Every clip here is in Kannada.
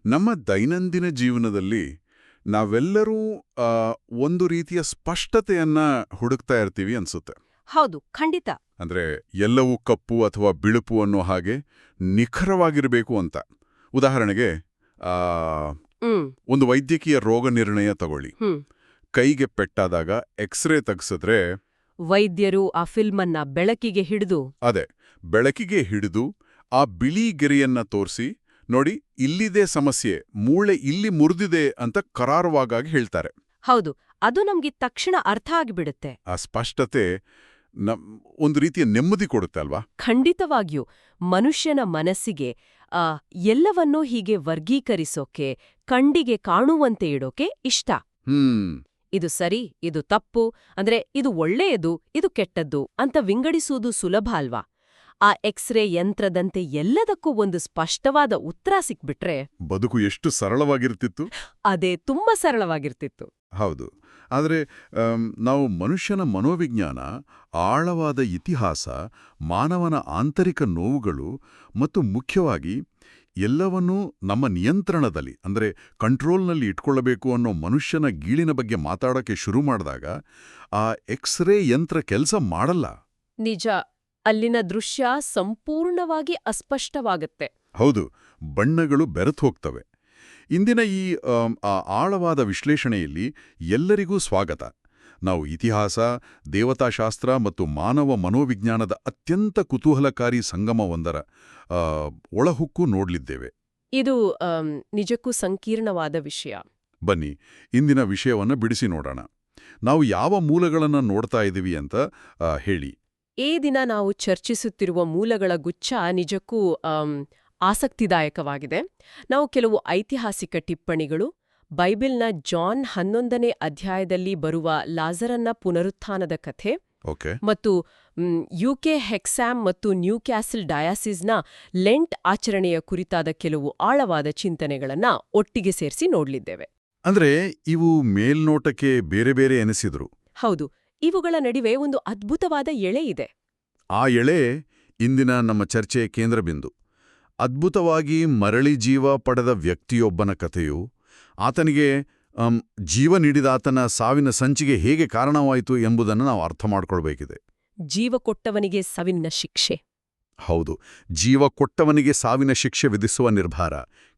ನಮ್ಮ ದೈನಂದಿನ ಜೀವನದಲ್ಲಿ ನಾವೆಲ್ಲರೂ ಆ, ಒಂದು ರೀತಿಯ ಸ್ಪಷ್ಟತೆಯನ್ನ ಹುಡುಕ್ತಾ ಇರ್ತೀವಿ ಅನ್ಸುತ್ತೆ. ಹೌದು, ಖಂಡಿತ. ಅಂದ್ರೆ ಎಲ್ಲವೂ ಕಪ್ಪು ಅಥವಾ ಬಿಳುಪು ಅನ್ನೋ ಹಾಗೆ ನಿಖರವಾಗಿರಬೇಕು ಅಂತ. ಉದಾಹರಣೆಗೆ ಆ, ಹ್ಮ್ ಒಂದು ವೈದ್ಯಕೀಯ ರೋಗ ನಿರ್ಣಯ ತಗೊಳ್ಳಿ. ಹ್ಮ್ ಕೈಗೆ ಪೆಟ್ಟಾದಾಗ ಎಕ್ಸ್ರೇ ತೆಗ್ಸಿದ್ರೆ ವೈದ್ಯರು ಆ ಫಿಲ್ಮನ್ನ ಬೆಳಕಿಗೆ ಹಿಡಿದು ಅದೇ ಬೆಳಕಿಗೆ ಹಿಡಿದು ಆ ಬಿಳಿ ಗೆರೆಯನ್ನ ತೋರಿಸಿ, ನೋಡಿ ಇಲ್ಲಿದೆ ಸಮಸ್ಯೆ, ಮೂಳೆ ಇಲ್ಲಿ ಮುರಿದಿದೆ ಅಂತ ಕರಾರುವಾಗಿ ಹೇಳ್ತಾರೆ. ಹೌದು, ಅದು ನಮ್ಗೆ ತಕ್ಷಣ ಅರ್ಥ ಆಗಿಬಿಡುತ್ತೆ. ಆ ಸ್ಪಷ್ಟತೆ ಒಂದು ರೀತಿಯ ನೆಮ್ಮದಿ ಕೊಡುತ್ತೆ ಅಲ್ವಾ? ಖಂಡಿತವಾಗಿಯೂ ಮನುಷ್ಯನ ಮನಸ್ಸಿಗೆ ಆ ಎಲ್ಲವನ್ನೂ ಹೀಗೆ ವರ್ಗೀಕರಿಸೋಕೆ, ಕಣ್ಣಿಗೆ ಕಾಣುವಂತೆ ಇಡೋಕೆ ಇಷ್ಟ. ಇದು ಸರಿ, ಇದು ತಪ್ಪು, ಅಂದ್ರೆ ಇದು ಒಳ್ಳೆಯದು, ಇದು ಕೆಟ್ಟದ್ದು ಅಂತ ವಿಂಗಡಿಸುವುದು ಸುಲಭ ಅಲ್ವಾ? ಆ ಎಕ್ಸ್ರೇ ಯಂತ್ರದಂತೆ ಎಲ್ಲದಕ್ಕೂ ಒಂದು ಸ್ಪಷ್ಟವಾದ ಉತ್ತರ ಸಿಕ್ಬಿಟ್ರೆ ಬದುಕು ಎಷ್ಟು ಸರಳವಾಗಿರ್ತಿತ್ತು. ಅದೇ ತುಂಬಾ ಸರಳವಾಗಿರ್ತಿತ್ತು. ಹೌದು. ಆದರೆ ನಾವು ಮನುಷ್ಯನ ಮನೋವಿಜ್ಞಾನ, ಆಳವಾದ ಇತಿಹಾಸ, ಮಾನವನ ಆಂತರಿಕ ನೋವುಗಳು ಮತ್ತು ಮುಖ್ಯವಾಗಿ ಎಲ್ಲವನ್ನೂ ನಮ್ಮ ನಿಯಂತ್ರಣದಲ್ಲಿ ಅಂದರೆ ಕಂಟ್ರೋಲ್ನಲ್ಲಿ ಇಟ್ಕೊಳ್ಳಬೇಕು ಅನ್ನೋ ಮನುಷ್ಯನ ಗೀಳಿನ ಬಗ್ಗೆ ಮಾತಾಡೋಕ್ಕೆ ಶುರು ಮಾಡಿದಾಗ ಆ ಎಕ್ಸ್ರೇ ಯಂತ್ರ ಕೆಲಸ ಮಾಡಲ್ಲ. ನಿಜ, ಅಲ್ಲಿನ ದೃಶ್ಯ ಸಂಪೂರ್ಣವಾಗಿ ಅಸ್ಪಷ್ಟವಾಗತ್ತೆ. ಹೌದು, ಬಣ್ಣಗಳು ಬೆರೆತು ಹೋಗ್ತವೆ. ಇಂದಿನ ಈ ಆಳವಾದ ವಿಶ್ಲೇಷಣೆಯಲ್ಲಿ ಎಲ್ಲರಿಗೂ ಸ್ವಾಗತ. ನಾವು ಇತಿಹಾಸ, ದೇವತಾಶಾಸ್ತ್ರ ಮತ್ತು ಮಾನವ ಮನೋವಿಜ್ಞಾನದ ಅತ್ಯಂತ ಕುತೂಹಲಕಾರಿ ಸಂಗಮವೊಂದರ ಒಳಹುಕ್ಕು ನೋಡ್ಲಿದ್ದೇವೆ. ಇದು ನಿಜಕ್ಕೂ ಸಂಕೀರ್ಣವಾದ ವಿಷಯ. ಬನ್ನಿ, ಇಂದಿನ ವಿಷಯವನ್ನು ಬಿಡಿಸಿ ನೋಡೋಣ. ನಾವು ಯಾವ ಮೂಲಗಳನ್ನು ನೋಡ್ತಾ ಇದ್ದೀವಿ ಅಂತ ಹೇಳಿ. ಈ ದಿನ ನಾವು ಚರ್ಚಿಸುತ್ತಿರುವ ಮೂಲಗಳ ಗುಚ್ಛ ನಿಜಕ್ಕೂ ಆಸಕ್ತಿದಾಯಕವಾಗಿದೆ. ನಾವು ಕೆಲವು ಐತಿಹಾಸಿಕ ಟಿಪ್ಪಣಿಗಳು, ಬೈಬಲ್ನ ಜಾನ್ 11ನೇ ಅಧ್ಯಾಯದಲ್ಲಿ ಬರುವ ಲಾಜರನ್ನ ಪುನರುತ್ಥಾನದ ಕಥೆ ಮತ್ತು ಯುಕೆ ಹೆಕ್ಸಾಮ್ ಮತ್ತು ನ್ಯೂ ಕ್ಯಾಸಲ್ ಡಯಾಸಿಸ್ನ ಲೆಂಟ್ ಆಚರಣೆಯ ಕುರಿತಾದ ಕೆಲವು ಆಳವಾದ ಚಿಂತನೆಗಳನ್ನ ಒಟ್ಟಿಗೆ ಸೇರಿಸಿ ನೋಡ್ಲಿದ್ದೇವೆ. ಅಂದ್ರೆ ಇವು ಮೇಲ್ನೋಟಕ್ಕೆ ಬೇರೆ ಬೇರೆ ಎನಿಸಿದ್ರು. ಹೌದು, ಇವುಗಳ ನಡುವೆ ಒಂದು ಅದ್ಭುತವಾದ ಎಳೆ ಇದೆ. ಆ ಎಳೆ ಇಂದಿನ ನಮ್ಮ ಚರ್ಚೆಯ ಕೇಂದ್ರಬಿಂದು. ಅದ್ಭುತವಾಗಿ ಮರಳಿ ಜೀವ ಪಡೆದ ವ್ಯಕ್ತಿಯೊಬ್ಬನ ಕಥೆಯು ಆತನಿಗೆ ಜೀವ ನೀಡಿದಾತನ ಸಾವಿನ ಸಂಚಿಗೆ ಹೇಗೆ ಕಾರಣವಾಯಿತು ಎಂಬುದನ್ನು ನಾವು ಅರ್ಥ ಮಾಡ್ಕೊಳ್ಬೇಕಿದೆ. ಜೀವ ಕೊಟ್ಟವನಿಗೆ ಸಾವಿನ ಶಿಕ್ಷೆ. ಹೌದು, ಜೀವ ಕೊಟ್ಟವನಿಗೆ ಸಾವಿನ ಶಿಕ್ಷೆ ವಿಧಿಸುವ ನಿರ್ಧಾರ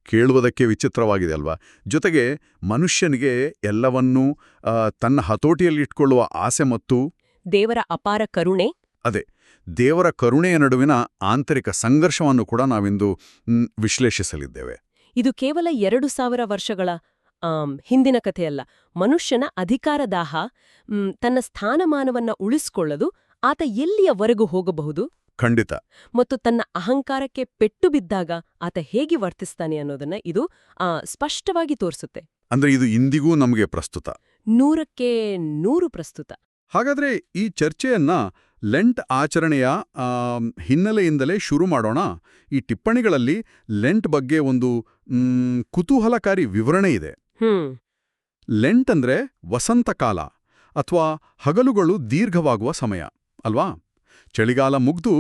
ಕೇಳುವುದಕ್ಕೆ ವಿಚಿತ್ರವಾಗಿದೆ ಅಲ್ವಾ? ಜೊತೆಗೆ ಮನುಷ್ಯನಿಗೆ ಎಲ್ಲವನ್ನೂ ತನ್ನ ಹತೋಟಿಯಲ್ಲಿಟ್ಕೊಳ್ಳುವ ಆಸೆ ಮತ್ತು ದೇವರ ಅಪಾರ ಕರುಣೆ, ಅದೇ ದೇವರ ಕರುಣೆಯ ನಡುವಿನ ಆಂತರಿಕ ಸಂಘರ್ಷವನ್ನು ಕೂಡ ನಾವಿಂದು ವಿಶ್ಲೇಷಿಸಲಿದ್ದೇವೆ. ಇದು ಕೇವಲ 2000 ವರ್ಷಗಳ ಹಿಂದಿನ ಕಥೆಯಲ್ಲ. ಮನುಷ್ಯನ ಅಧಿಕಾರದಾಹ, ತನ್ನ ಸ್ಥಾನಮಾನವನ್ನ ಉಳಿಸ್ಕೊಳ್ಳಲು ಆತ ಎಲ್ಲಿಯವರೆಗೂ ಹೋಗಬಹುದು, ಖಂಡಿತ, ಮತ್ತು ತನ್ನ ಅಹಂಕಾರಕ್ಕೆ ಪೆಟ್ಟು ಬಿದ್ದಾಗ ಆತ ಹೇಗೆ ವರ್ತಿಸ್ತಾನೆ ಅನ್ನೋದನ್ನ ಇದು ಸ್ಪಷ್ಟವಾಗಿ ತೋರಿಸುತ್ತೆ. ಅಂದ್ರೆ ಇದು ಇಂದಿಗೂ ನಮಗೆ ಪ್ರಸ್ತುತ, 100ಕ್ಕೆ 100 ಪ್ರಸ್ತುತ. ಹಾಗಾದ್ರೆ ಈ ಚರ್ಚೆಯನ್ನ ಲೆಂಟ್ ಆಚರಣೆಯ ಹಿನ್ನೆಲೆಯಿಂದಲೇ ಶುರು ಮಾಡೋಣ. ಈ ಟಿಪ್ಪಣಿಗಳಲ್ಲಿ ಲೆಂಟ್ ಬಗ್ಗೆ ಒಂದು ಕುತೂಹಲಕಾರಿ ವಿವರಣೆ ಇದೆ. ಲೆಂಟ್ ಅಂದ್ರೆ ವಸಂತಕಾಲ ಅಥವಾ ಹಗಲುಗಳು ದೀರ್ಘವಾಗುವ ಸಮಯ ಅಲ್ವಾ? ಚಳಿಗಾಲ ಮುಗ್ದು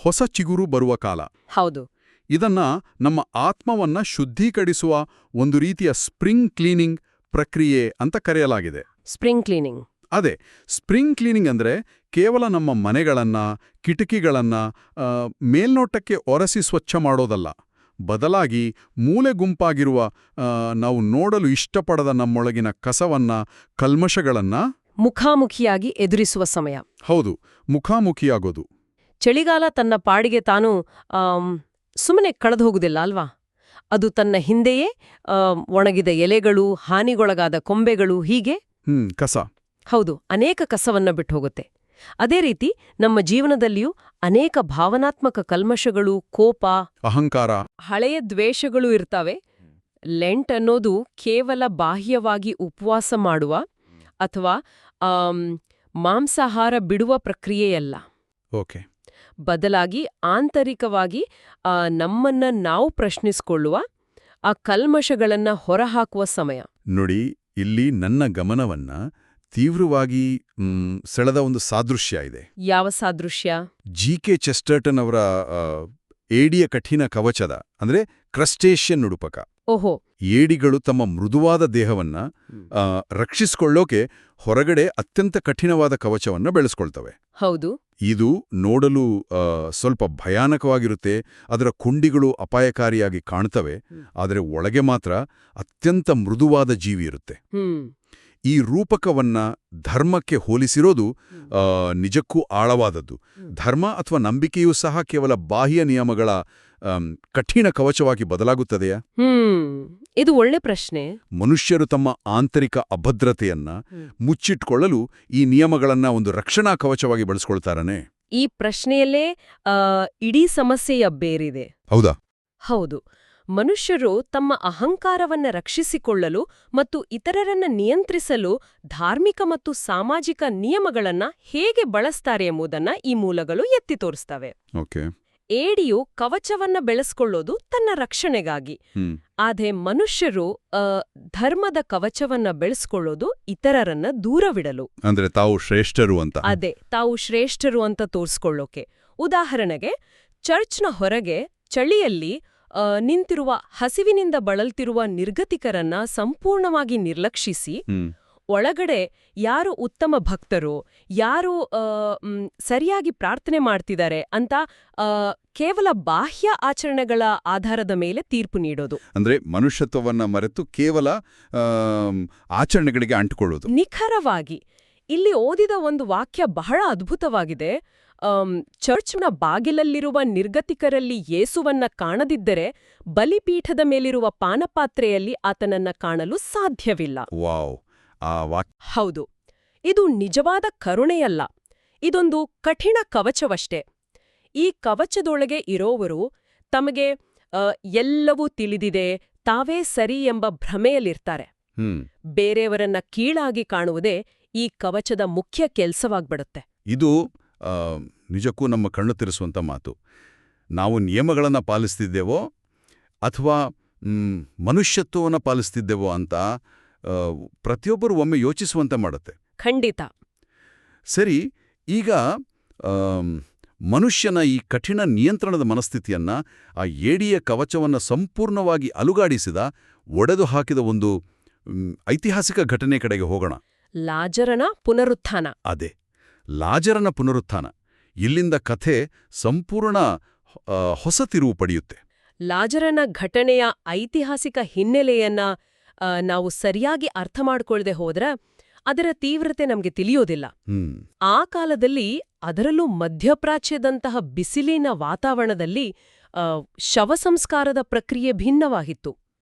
ಹೊಸ ಚಿಗುರು ಬರುವ ಕಾಲ. ಹೌದು. ಇದನ್ನ ನಮ್ಮ ಆತ್ಮವನ್ನ ಶುದ್ಧೀಕರಿಸುವ ಒಂದು ರೀತಿಯ ಸ್ಪ್ರಿಂಗ್ ಕ್ಲೀನಿಂಗ್ ಪ್ರಕ್ರಿಯೆ ಅಂತ ಕರೆಯಲಾಗಿದೆ. Spring cleaning. ಅದೇ, ಸ್ಪ್ರಿಂಗ್ ಕ್ಲೀನಿಂಗ್ ಅಂದ್ರೆ ಕೇವಲ ನಮ್ಮ ಮನೆಗಳನ್ನ, ಕಿಟಕಿಗಳನ್ನ ಮೇಲ್ನೋಟಕ್ಕೆ ಒರೆಸಿ ಸ್ವಚ್ಛ ಮಾಡೋದಲ್ಲ. ಬದಲಾಗಿ ಮೂಲೆ ಗುಂಪಾಗಿರುವ ನಾವು ನೋಡಲು ಇಷ್ಟಪಡದ ನಮ್ಮೊಳಗಿನ ಕಸವನ್ನ, ಕಲ್ಮಶಗಳನ್ನ ಮುಖಾಮುಖಿಯಾಗಿ ಎದುರಿಸುವ ಸಮಯ. ಹೌದು, ಮುಖಾಮುಖಿಯಾಗೋದು. ಚಳಿಗಾಲ ತನ್ನ ಪಾಡಿಗೆ ತಾನು ಸುಮ್ಮನೆ ಕಳೆದು ಹೋಗುದಿಲ್ಲ ಅಲ್ವಾ? ಅದು ತನ್ನ ಹಿಂದೆಯೇ ಒಣಗಿದ ಎಲೆಗಳು, ಹಾನಿಗೊಳಗಾದ ಕೊಂಬೆಗಳು, ಹೀಗೆ ಕಸ. ಹೌದು, ಅನೇಕ ಕಸವನ್ನ ಬಿಟ್ಟು ಹೋಗುತ್ತೆ. ಅದೇ ರೀತಿ ನಮ್ಮ ಜೀವನದಲ್ಲಿಯೂ ಅನೇಕ ಭಾವನಾತ್ಮಕ ಕಲ್ಮಶಗಳು, ಕೋಪ, ಅಹಂಕಾರ, ಹಳೆಯ ದ್ವೇಷಗಳು ಇರ್ತಾವೆ. ಲೆಂಟ್ ಅನ್ನೋದು ಕೇವಲ ಬಾಹ್ಯವಾಗಿ ಉಪವಾಸ ಮಾಡುವ ಅಥವಾ ಮಾಂಸಾಹಾರ ಬಿಡುವ ಪ್ರಕ್ರಿಯೆಯಲ್ಲ. ಓಕೆ. ಬದಲಾಗಿ ಆಂತರಿಕವಾಗಿ ನಮ್ಮನ್ನ ನಾವು ಪ್ರಶ್ನಿಸಿಕೊಳ್ಳುವ, ಆ ಕಲ್ಮಶಗಳನ್ನ ಹೊರಹಾಕುವ ಸಮಯ. ನೋಡಿ, ಇಲ್ಲಿ ನನ್ನ ಗಮನವನ್ನ ತೀವ್ರವಾಗಿ ಸೆಳೆದ ಒಂದು ಸಾದೃಶ್ಯ ಇದೆ. ಯಾವ ಸಾದೃಶ್ಯ? ಜಿ.ಕೆ. ಚೆಸ್ಟರ್ಟನ್ ಅವರ ಏಡಿಯ ಕಠಿಣ ಕವಚದ ಅಂದ್ರೆ ಕ್ರಸ್ಟೇಷಿಯನ್ ಉಡುಪಕ. ಓಹೋ. ಏಡಿಗಳು ತಮ್ಮ ಮೃದುವಾದ ದೇಹವನ್ನ ರಕ್ಷಿಸಿಕೊಳ್ಳೋಕೆ ಹೊರಗಡೆ ಅತ್ಯಂತ ಕಠಿಣವಾದ ಕವಚವನ್ನ ಬೆಳೆಸ್ಕೊಳ್ತವೆ. ಹೌದು. ಇದು ನೋಡಲು ಸ್ವಲ್ಪ ಭಯಾನಕವಾಗಿರುತ್ತೆ, ಅದರ ಕುಂಡಿಗಳು ಅಪಾಯಕಾರಿಯಾಗಿ ಕಾಣ್ತವೆ, ಆದರೆ ಒಳಗೆ ಮಾತ್ರ ಅತ್ಯಂತ ಮೃದುವಾದ ಜೀವಿ ಇರುತ್ತೆ. ಈ ರೂಪಕವನ್ನ ಧರ್ಮಕ್ಕೆ ಹೋಲಿಸಿರೋದು ನಿಜಕ್ಕೂ ಆಳವಾದದ್ದು. ಧರ್ಮ ಅಥವಾ ನಂಬಿಕೆಯೂ ಸಹ ಕೇವಲ ಬಾಹ್ಯ ನಿಯಮಗಳ ಕಠಿಣ ಕವಚವಾಗಿ ಬದಲಾಗುತ್ತದೆಯಾ? ಇದು ಒಳ್ಳೆ ಪ್ರಶ್ನೆ. ಮನುಷ್ಯರು ತಮ್ಮ ಆಂತರಿಕ ಅಭದ್ರತೆಯನ್ನ ಮುಚ್ಚಿಟ್ಕೊಳ್ಳಲು ಈ ನಿಯಮಗಳನ್ನ ಒಂದು ರಕ್ಷಣಾ ಕವಚವಾಗಿ ಬಳಸ್ಕೊಳ್ತಾರನೆ? ಈ ಪ್ರಶ್ನೆಯಲ್ಲೇ ಇಡೀ ಸಮಸ್ಯೆಯ ಬೇರಿದೆ. ಹೌದಾ? ಹೌದು. ಮನುಷ್ಯರು ತಮ್ಮ ಅಹಂಕಾರವನ್ನ ರಕ್ಷಿಸಿಕೊಳ್ಳಲು ಮತ್ತು ಇತರರನ್ನ ನಿಯಂತ್ರಿಸಲು ಧಾರ್ಮಿಕ ಮತ್ತು ಸಾಮಾಜಿಕ ನಿಯಮಗಳನ್ನ ಹೇಗೆ ಬಳಸ್ತಾರೆ ಎಂಬುದನ್ನ ಈ ಮೂಲಗಳು ಎತ್ತಿ ತೋರಿಸ್ತವೆ. ಓಕೆ. ಏಡಿಯು ಕವಚವನ್ನ ಬೆಳೆಸ್ಕೊಳ್ಳೋದು ತನ್ನ ರಕ್ಷಣೆಗಾಗಿ. ಆದ್ರೆ ಮನುಷ್ಯರು ಧರ್ಮದ ಕವಚವನ್ನ ಬೆಳೆಸ್ಕೊಳ್ಳೋದು ಇತರರನ್ನ ದೂರವಿಡಲು. ಅಂದ್ರೆ ತಾವು ಶ್ರೇಷ್ಠರು ಅಂತ. ಅದೇ, ತಾವು ಶ್ರೇಷ್ಠರು ಅಂತ ತೋರಿಸ್ಕೊಳ್ಳೋಕೆ. ಉದಾಹರಣೆಗೆ, ಚರ್ಚ್ನ ಹೊರಗೆ ಚಳಿಯಲ್ಲಿ ನಿಂತಿರುವ ಹಸಿವಿನಿಂದ ಬಳಲ್ತಿರುವ ನಿರ್ಗತಿಕರನ್ನ ಸಂಪೂರ್ಣವಾಗಿ ನಿರ್ಲಕ್ಷಿಸಿ, ಒಳಗಡೆ ಯಾರು ಉತ್ತಮ ಭಕ್ತರು, ಯಾರು ಸರಿಯಾಗಿ ಪ್ರಾರ್ಥನೆ ಮಾಡ್ತಿದ್ದಾರೆ ಅಂತ ಕೇವಲ ಬಾಹ್ಯ ಆಚರಣೆಗಳ ಆಧಾರದ ಮೇಲೆ ತೀರ್ಪು ನೀಡೋದು. ಅಂದ್ರೆ ಮನುಷ್ಯತ್ವವನ್ನ ಮರೆತು ಕೇವಲ ಆಚರಣೆಗಳಿಗೆ ಅಂಟಿಕೊಳ್ಳೋದು. ನಿಖರವಾಗಿ. ಇಲ್ಲಿ ಓದಿದ ಒಂದು ವಾಕ್ಯ ಬಹಳ ಅದ್ಭುತವಾಗಿದೆ. ಚರ್ಚ್ನ ಬಾಗಿಲಲ್ಲಿರುವ ನಿರ್ಗತಿಕರಲ್ಲಿ ಯೇಸುವನ್ನ ಕಾಣದಿದ್ದರೆ ಬಲಿಪೀಠದ ಮೇಲಿರುವ ಪಾನಪಾತ್ರೆಯಲ್ಲಿ ಆತನನ್ನ ಕಾಣಲು ಸಾಧ್ಯವಿಲ್ಲ. ವಾವ್. ಹೌದು. ಇದು ನಿಜವಾದ ಕರುಣೆಯಲ್ಲ, ಇದೊಂದು ಕಠಿಣ ಕವಚವಷ್ಟೇ. ಈ ಕವಚದೊಳಗೆ ಇರೋವರು ತಮಗೆ ಎಲ್ಲವೂ ತಿಳಿದಿದೆ, ತಾವೇ ಸರಿ ಎಂಬ ಭ್ರಮೆಯಲ್ಲಿರ್ತಾರೆ. ಬೇರೆಯವರನ್ನ ಕೀಳಾಗಿ ಕಾಣುವುದೇ ಈ ಕವಚದ ಮುಖ್ಯ ಕೆಲ್ಸವಾಗ್ಬಿಡುತ್ತೆ. ಇದು ನಿಜಕ್ಕೂ ನಮ್ಮ ಕಣ್ಣು ತಿರುಸುವಂತ ಮಾತು. ನಾವು ನಿಯಮಗಳನ್ನು ಪಾಲಿಸ್ತಿದ್ದೇವೋ ಅಥವಾ ಮನುಷ್ಯತ್ವವನ್ನು ಪಾಲಿಸ್ತಿದ್ದೇವೋ ಅಂತ ಪ್ರತಿಯೊಬ್ಬರು ಒಮ್ಮೆ ಯೋಚಿಸುವಂತೆ ಮಾಡುತ್ತೆ. ಖಂಡಿತ. ಸರಿ, ಈಗ ಮನುಷ್ಯನ ಈ ಕಠಿಣ ನಿಯಂತ್ರಣದ ಮನಸ್ಥಿತಿಯನ್ನ ಆ ಏಡಿಯ ಕವಚವನ್ನು ಸಂಪೂರ್ಣವಾಗಿ ಅಲುಗಾಡಿಸಿದ, ಒಡೆದು ಹಾಕಿದ ಒಂದು ಐತಿಹಾಸಿಕ ಘಟನೆ ಕಡೆಗೆ ಹೋಗೋಣ. ಲಾಜರನ ಪುನರುತ್ಥಾನ. ಅದೇ, ಲಾಜರನ ಪುನರುತ್ಥಾನ. ಇಲ್ಲಿಂದ ಕಥೆ ಸಂಪೂರ್ಣ ಹೊಸ ತಿರುವು ಪಡೆಯುತ್ತೆ. ಲಾಜರನ ಘಟನೆಯ ಐತಿಹಾಸಿಕ ಹಿನ್ನೆಲೆಯನ್ನ ನಾವು ಸರಿಯಾಗಿ ಅರ್ಥ ಮಾಡ್ಕೊಳ್ದೆ ಹೋದ್ರೆ ಅದರ ತೀವ್ರತೆ ನಮ್ಗೆ ತಿಳಿಯೋದಿಲ್ಲ. ಆ ಕಾಲದಲ್ಲಿ, ಅದರಲ್ಲೂ ಮಧ್ಯಪ್ರಾಚ್ಯದಂತಹ ಬಿಸಿಲಿನ ವಾತಾವರಣದಲ್ಲಿ ಶವ ಸಂಸ್ಕಾರದ ಪ್ರಕ್ರಿಯೆ ಭಿನ್ನವಾಗಿತ್ತು.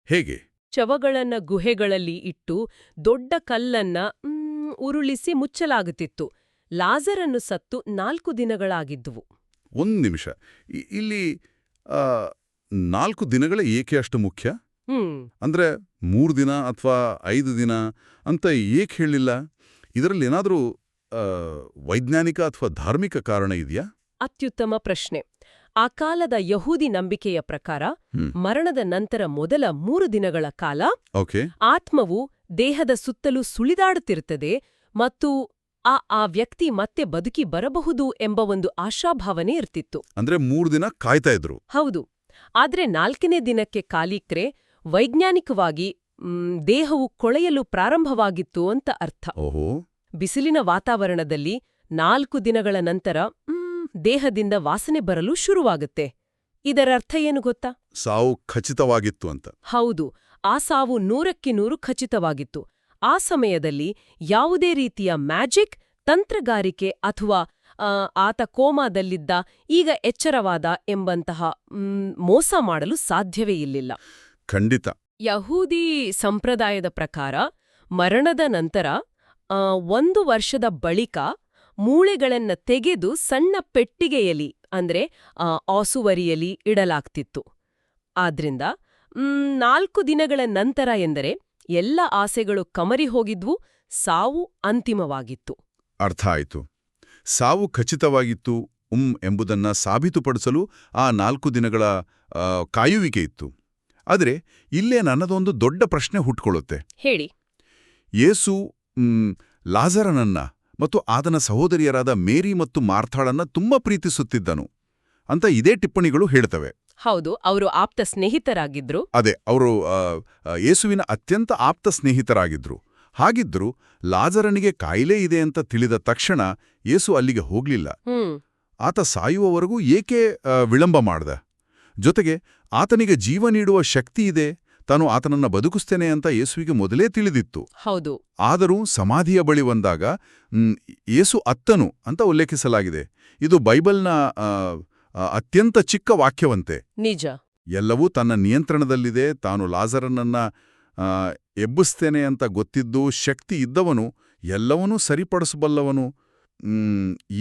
ಹೇಗೆ? ಶವಗಳನ್ನ ಗುಹೆಗಳಲ್ಲಿ ಇಟ್ಟು ದೊಡ್ಡ ಕಲ್ಲನ್ನ ಉರುಳಿಸಿ ಮುಚ್ಚಲಾಗುತ್ತಿತ್ತು. ಲಾಜರನ್ನು ಸತ್ತು 4 ದಿನಗಳಾಗಿದ್ದುವು. ಒಂದು ನಿಮಿಷ, ಇಲ್ಲಿ 4 ದಿನಗಳೇ ಏಕೆ ಅಷ್ಟು ಮುಖ್ಯ? ಅಂದ್ರೆ 3 ದಿನ ಅಥವಾ 5 ದಿನ ಅಂತ ಏಕೆ ಹೇಳಿಲ್ಲ? ಇದರಲ್ಲಿ ಏನಾದರೂ ವೈಜ್ಞಾನಿಕ ಅಥವಾ ಧಾರ್ಮಿಕ ಕಾರಣ ಇದೆಯಾ? ಅತ್ಯುತ್ತಮ ಪ್ರಶ್ನೆ. ಆ ಕಾಲದ ಯಹೂದಿ ನಂಬಿಕೆಯ ಪ್ರಕಾರ ಮರಣದ ನಂತರ ಮೊದಲ 3 ದಿನಗಳ ಕಾಲ ಆತ್ಮವು ದೇಹದ ಸುತ್ತಲೂ ಸುಳಿದಾಡುತ್ತಿರುತ್ತದೆ ಮತ್ತು ಆ ವ್ಯಕ್ತಿ ಮತ್ತೆ ಬದುಕಿ ಬರಬಹುದು ಎಂಬ ಒಂದು ಆಶಾಭಾವನೆ ಇರ್ತಿತ್ತು. ಅಂದ್ರೆ 3 ದಿನ ಕಾಯ್ತಾ ಇದ್ರು. ಹೌದು. ಆದ್ರೆ 4ನೇ ದಿನಕ್ಕೆ ಕಾಲಿಕ್ರೆ ವೈಜ್ಞಾನಿಕವಾಗಿ ದೇಹವು ಕೊಳೆಯಲು ಪ್ರಾರಂಭವಾಗಿತ್ತು ಅಂತ ಅರ್ಥ. ಬಿಸಿಲಿನ ವಾತಾವರಣದಲ್ಲಿ 4 ದಿನಗಳ ನಂತರ ದೇಹದಿಂದ ವಾಸನೆ ಬರಲು ಶುರುವಾಗುತ್ತೆ. ಇದರರ್ಥ ಏನು ಗೊತ್ತಾ? ಸಾವು ಖಚಿತವಾಗಿತ್ತು ಅಂತ. ಹೌದು. ಆ ಸಾವು 100ಕ್ಕೆ 100 ಖಚಿತವಾಗಿತ್ತು. ಆ ಸಮಯದಲ್ಲಿ ಯಾವುದೇ ರೀತಿಯ ಮ್ಯಾಜಿಕ್, ತಂತ್ರಗಾರಿಕೆ ಅಥವಾ ಆತ ಕೋಮಾದಲ್ಲಿದ್ದ, ಈಗ ಎಚ್ಚರವಾದ ಎಂಬಂತಹ ಮೋಸ ಮಾಡಲು ಸಾಧ್ಯವೇ ಇರಲಿಲ್ಲ. ಖಂಡಿತ. ಯಹೂದಿ ಸಂಪ್ರದಾಯದ ಪ್ರಕಾರ ಮರಣದ ನಂತರ 1 ವರ್ಷದ ಬಳಿಕ ಮೂಳೆಗಳನ್ನ ತೆಗೆದು ಸಣ್ಣ ಪೆಟ್ಟಿಗೆಯಲ್ಲಿ, ಅಂದ್ರೆ ಆಸುವರಿಯಲ್ಲಿ ಇಡಲಾಗ್ತಿತ್ತು. ಆದ್ರಿಂದ 4 ದಿನಗಳ ನಂತರ ಎಂದರೆ ಎಲ್ಲ ಆಸೆಗಳು ಕಮರಿ ಹೋಗಿದ್ವು, ಸಾವು ಅಂತಿಮವಾಗಿತ್ತು. ಅರ್ಥ ಆಯಿತು. ಸಾವು ಖಚಿತವಾಗಿತ್ತು ಎಂಬುದನ್ನ ಸಾಬೀತುಪಡಿಸಲು ಆ 4 ದಿನಗಳ ಕಾಯುವಿಕೆ ಇತ್ತು. ಆದರೆ ಇಲ್ಲೇ ನನ್ನದೊಂದು ದೊಡ್ಡ ಪ್ರಶ್ನೆ ಹುಟ್ಕೊಳ್ಳುತ್ತೆ. ಹೇಳಿ. ಯೇಸು ಲಾಜರನನ್ನ ಮತ್ತು ಆತನ ಸಹೋದರಿಯರಾದ ಮೇರಿ ಮತ್ತು ಮಾರ್ಥಾಳನ್ನ ತುಂಬಾ ಪ್ರೀತಿಸುತ್ತಿದ್ದನು. ಅಂತ ಇದೇ ಟಿಪ್ಪಣಿಗಳು ಹೇಳ್ತವೆ. ಹೌದು, ಅವರು ಆಪ್ತ ಸ್ನೇಹಿತರಾಗಿದ್ರು. ಅದೇ, ಅವರು ಯೇಸುವಿನ ಅತ್ಯಂತ ಆಪ್ತ ಸ್ನೇಹಿತರಾಗಿದ್ರು. ಹಾಗಿದ್ರು ಲಾಜರನಿಗೆ ಕಾಯಿಲೆ ಇದೆ ಅಂತ ತಿಳಿದ ತಕ್ಷಣ ಯೇಸು ಅಲ್ಲಿಗೆ ಹೋಗ್ಲಿಲ್ಲ. ಆತ ಸಾಯುವವರೆಗೂ ಏಕೆ ವಿಳಂಬ ಮಾಡ್ದ? ಜೊತೆಗೆ ಆತನಿಗೆ ಜೀವ ನೀಡುವ ಶಕ್ತಿ ಇದೆ, ತಾನು ಆತನನ್ನ ಬದುಕಿಸ್ತೇನೆ ಅಂತ ಯೇಸುವಿಗೆ ಮೊದಲೇ ತಿಳಿದಿತ್ತು. ಹೌದು. ಆದರೂ ಸಮಾಧಿಯ ಬಳಿ ಬಂದಾಗ ಯೇಸು ಅತ್ತನು ಅಂತ ಉಲ್ಲೇಖಿಸಲಾಗಿದೆ. ಇದು ಬೈಬಲ್ನ ಅತ್ಯಂತ ಚಿಕ್ಕ ವಾಕ್ಯವಂತೆ. ನಿಜ. ಎಲ್ಲವೂ ತನ್ನ ನಿಯಂತ್ರಣದಲ್ಲಿದೆ. ತಾನು ಲಾಜರನನ್ನ ಎಬ್ಬಿಸ್ತೇನೆ ಅಂತ ಗೊತ್ತಿದ್ದು ಶಕ್ತಿ ಇದ್ದವನು, ಎಲ್ಲವನ್ನೂ ಸರಿಪಡಿಸಬಲ್ಲವನು,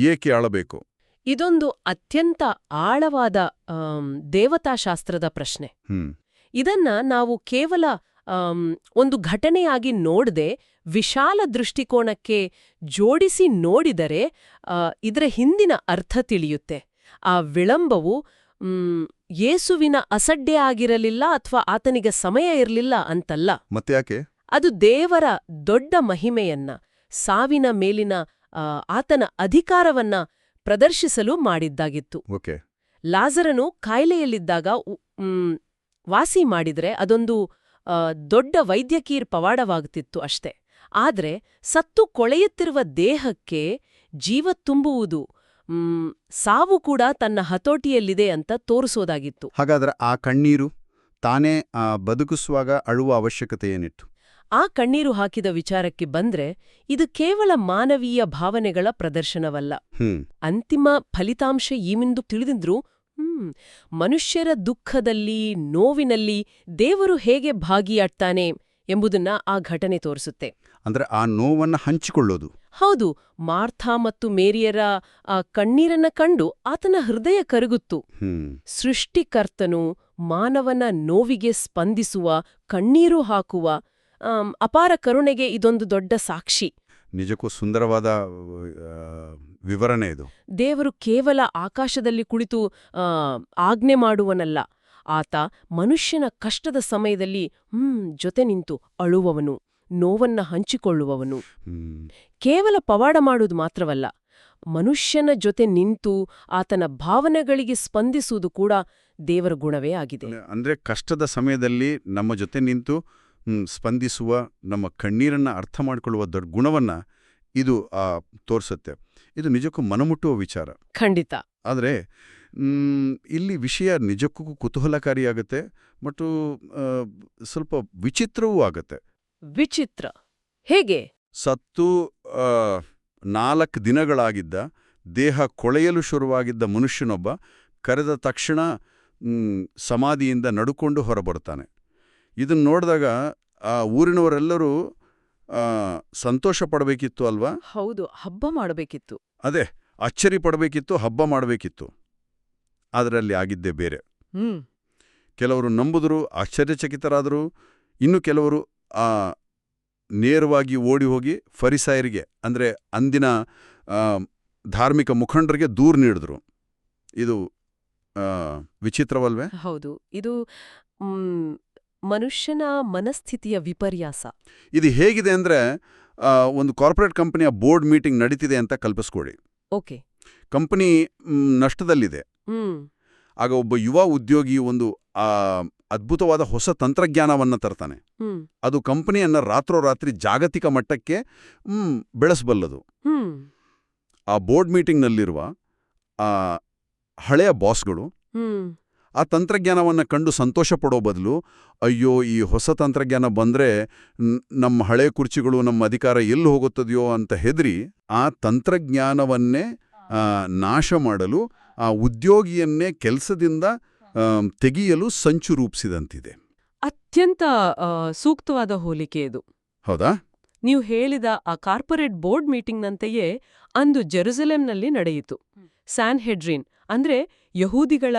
ಏಕೆ ಆಳಬೇಕು? ಇದೊಂದು ಅತ್ಯಂತ ಆಳವಾದ ದೇವತಾಶಾಸ್ತ್ರದ ಪ್ರಶ್ನೆ. ಇದನ್ನ ನಾವು ಕೇವಲ ಒಂದು ಘಟನೆಯಾಗಿ ನೋಡದೆ ವಿಶಾಲ ದೃಷ್ಟಿಕೋನಕ್ಕೆ ಜೋಡಿಸಿ ನೋಡಿದರೆ ಇದರ ಹಿಂದಿನ ಅರ್ಥ ತಿಳಿಯುತ್ತೆ. ಆ ವಿಳಂಬವು ಯೇಸುವಿನ ಅಸಡ್ಡೆ ಆಗಿರಲಿಲ್ಲ ಅಥವಾ ಆತನಿಗೆ ಸಮಯ ಇರಲಿಲ್ಲ ಅಂತಲ್ಲ. ಮತ್ತೆ ಯಾಕೆ? ಅದು ದೇವರ ದೊಡ್ಡ ಮಹಿಮೆಯನ್ನ, ಸಾವಿನ ಮೇಲಿನ ಆತನ ಅಧಿಕಾರವನ್ನ ಪ್ರದರ್ಶಿಸಲು ಮಾಡಿದ್ದಾಗಿತ್ತು. ಲಾಜರನು ಕಾಯಿಲೆಯಲ್ಲಿದ್ದಾಗ ವಾಸಿ ಮಾಡಿದ್ರೆ ಅದೊಂದು ದೊಡ್ಡ ವೈದ್ಯಕೀಯ ಪವಾಡವಾಗುತ್ತಿತ್ತು ಅಷ್ಟೇ. ಆದ್ರೆ ಸತ್ತು ಕೊಳೆಯುತ್ತಿರುವ ದೇಹಕ್ಕೆ ಜೀವ ತುಂಬುವುದು, ಸಾವು ಕೂಡ ತನ್ನ ಹತೋಟಿಯಲ್ಲಿದೆ ಅಂತ ತೋರಿಸೋದಾಗಿತ್ತು. ಹಾಗಾದ್ರೆ ಆ ಕಣ್ಣೀರು ತಾನೇ ಬದುಕಿಸುವಾಗ ಅಳುವ ಅವಶ್ಯಕತೆ ಏನಿತ್ತು? ಆ ಕಣ್ಣೀರು ಹಾಕಿದ ವಿಚಾರಕ್ಕೆ ಬಂದ್ರೆ ಇದು ಕೇವಲ ಮಾನವೀಯ ಭಾವನೆಗಳ ಪ್ರದರ್ಶನವಲ್ಲ. ಅಂತಿಮ ಫಲಿತಾಂಶ ಏನೆಂದು ತಿಳಿದಿದ್ರು ಮನುಷ್ಯರ ದುಃಖದಲ್ಲಿ, ನೋವಿನಲ್ಲಿ ದೇವರು ಹೇಗೆ ಭಾಗಿಯಾಡ್ತಾನೆ ಎಂಬುದನ್ನ ಆ ಘಟನೆ ತೋರಿಸುತ್ತೆ. ಅಂದ್ರೆ ಆ ನೋವನ್ನ ಹಂಚಿಕೊಳ್ಳೋದು. ಹೌದು. ಮಾರ್ಥಾ ಮತ್ತು ಮೇರಿಯರ ಆ ಕಣ್ಣೀರನ್ನ ಕಂಡು ಆತನ ಹೃದಯ ಕರಗುತ್ತು. ಸೃಷ್ಟಿಕರ್ತನು ಮಾನವನ ನೋವಿಗೆ ಸ್ಪಂದಿಸುವ, ಕಣ್ಣೀರು ಹಾಕುವ ಅಪಾರ ಕರುಣೆಗೆ ಇದೊಂದು ದೊಡ್ಡ ಸಾಕ್ಷಿ. ನಿಜಕ್ಕೂ ಸುಂದರವಾದ ವಿವರಣೆ ಇದು. ದೇವರು ಕೇವಲ ಆಕಾಶದಲ್ಲಿ ಕುಳಿತು ಆಜ್ಞೆ ಮಾಡುವನಲ್ಲ, ಆತ ಮನುಷ್ಯನ ಕಷ್ಟದ ಸಮಯದಲ್ಲಿ ಜೊತೆ ನಿಂತು ಅಳುವವನು, ನೋವನ್ನ ಹಂಚಿಕೊಳ್ಳುವವನು. ಕೇವಲ ಪವಾಡ ಮಾಡುವುದು ಮಾತ್ರವಲ್ಲ, ಮನುಷ್ಯನ ಜೊತೆ ನಿಂತು ಆತನ ಭಾವನೆಗಳಿಗೆ ಸ್ಪಂದಿಸುವುದು ಕೂಡ ದೇವರ ಗುಣವೇ ಆಗಿದೆ. ಅಂದ್ರೆ ಕಷ್ಟದ ಸಮಯದಲ್ಲಿ ನಮ್ಮ ಜೊತೆ ನಿಂತು ಸ್ಪಂದಿಸುವ, ನಮ್ಮ ಕಣ್ಣೀರನ್ನ ಅರ್ಥ ಮಾಡಿಕೊಳ್ಳುವ ದೊಡ್ಡ ಗುಣವನ್ನ ಇದು ತೋರಿಸುತ್ತೆ. ಇದು ನಿಜಕ್ಕೂ ಮನಮುಟ್ಟುವ ವಿಚಾರ. ಖಂಡಿತ. ಆದರೆ ಇಲ್ಲಿ ವಿಷಯ ನಿಜಕ್ಕೂ ಕುತೂಹಲಕಾರಿಯಾಗುತ್ತೆ ಮತ್ತು ಸ್ವಲ್ಪ ವಿಚಿತ್ರವೂ ಆಗತ್ತೆ. ವಿಚಿತ್ರ ಹೇಗೆ? ಸತ್ತು 4 ದಿನಗಳಾಗಿದ್ದ, ದೇಹ ಕೊಳೆಯಲು ಶುರುವಾಗಿದ್ದ ಮನುಷ್ಯನೊಬ್ಬ ಕರೆದ ತಕ್ಷಣ ಸಮಾಧಿಯಿಂದ ನಡುಕೊಂಡು ಹೊರಬರ್ತಾನೆ. ಇದನ್ನು ನೋಡಿದಾಗ ಆ ಊರಿನವರೆಲ್ಲರೂ ಸಂತೋಷ ಪಡಬೇಕಿತ್ತು ಅಲ್ವಾ? ಹೌದು, ಹಬ್ಬ ಮಾಡಬೇಕಿತ್ತು. ಅದೇ, ಅಚ್ಚರಿ ಪಡಬೇಕಿತ್ತು, ಹಬ್ಬ ಮಾಡಬೇಕಿತ್ತು. ಅದರಲ್ಲಿ ಆಗಿದ್ದೇ ಬೇರೆ. ಕೆಲವರು ನಂಬುದರು, ಆಶ್ಚರ್ಯಚಕಿತರಾದರು. ಇನ್ನು ಕೆಲವರು ನೇರವಾಗಿ ಓಡಿ ಹೋಗಿ ಫರಿಸಾಯರಿಗೆ, ಅಂದರೆ ಅಂದಿನ ಧಾರ್ಮಿಕ ಮುಖಂಡರಿಗೆ ದೂರು ನೀಡಿದ್ರು. ಇದು ವಿಚಿತ್ರವಲ್ವೇ? ಹೌದು, ಇದು ಮನುಷ್ಯನ ಮನಸ್ಥಿತಿಯ ವಿಪರ್ಯಾಸ. ಇದು ಹೇಗಿದೆ ಅಂದ್ರೆ, ಒಂದು ಕಾರ್ಪೊರೇಟ್ ಕಂಪನಿಯ ಬೋರ್ಡ್ ಮೀಟಿಂಗ್ ನಡೀತಿದೆ ಅಂತ ಕಲ್ಪಿಸ್ಕೊಡಿ. ಓಕೆ. ಕಂಪನಿ ನಷ್ಟದಲ್ಲಿದೆ. ಆಗ ಒಬ್ಬ ಯುವ ಉದ್ಯೋಗಿ ಒಂದು ಅದ್ಭುತವಾದ ಹೊಸ ತಂತ್ರಜ್ಞಾನವನ್ನ ತರ್ತಾನೆ. ಅದು ಕಂಪನಿಯನ್ನ ರಾತ್ರೋರಾತ್ರಿ ಜಾಗತಿಕ ಮಟ್ಟಕ್ಕೆ ಬೆಳೆಸಬಲ್ಲದು. ಆ ಬೋರ್ಡ್ ಮೀಟಿಂಗ್ನಲ್ಲಿರುವ ಹಳೆಯ ಬಾಸ್ಗಳು ಆ ತಂತ್ರಜ್ಞಾನವನ್ನು ಕಂಡು ಸಂತೋಷ ಪಡೋ ಬದಲು, ಅಯ್ಯೋ ಈ ಹೊಸ ತಂತ್ರಜ್ಞಾನ ಬಂದ್ರೆ ನಮ್ಮ ಹಳೆ ಕುರ್ಚಿಗಳು, ನಮ್ಮ ಅಧಿಕಾರ ಎಲ್ಲಿ ಹೋಗುತ್ತದೆಯೋ ಅಂತ ಹೆದರಿ ಆ ತಂತ್ರಜ್ಞಾನವನ್ನೇ ನಾಶ ಮಾಡಲು, ಆ ಉದ್ಯೋಗಿಯನ್ನೇ ಕೆಲಸದಿಂದ ತೆಗೆಯಲು ಸಂಚು ರೂಪಿಸಿದಂತಿದೆ. ಅತ್ಯಂತ ಸೂಕ್ತವಾದ ಹೋಲಿಕೆ ಇದು. ಹೌದಾ? ನೀವು ಹೇಳಿದ ಆ ಕಾರ್ಪೊರೇಟ್ ಬೋರ್ಡ್ ಮೀಟಿಂಗ್ನಂತೆಯೇ ಅಂದು ಜೆರುಸಲೆಂನಲ್ಲಿ ನಡೆಯಿತು. ಸ್ಯಾನ್ಹೆಡ್ರಿನ್ ಅಂದ್ರೆ ಯಹೂದಿಗಳ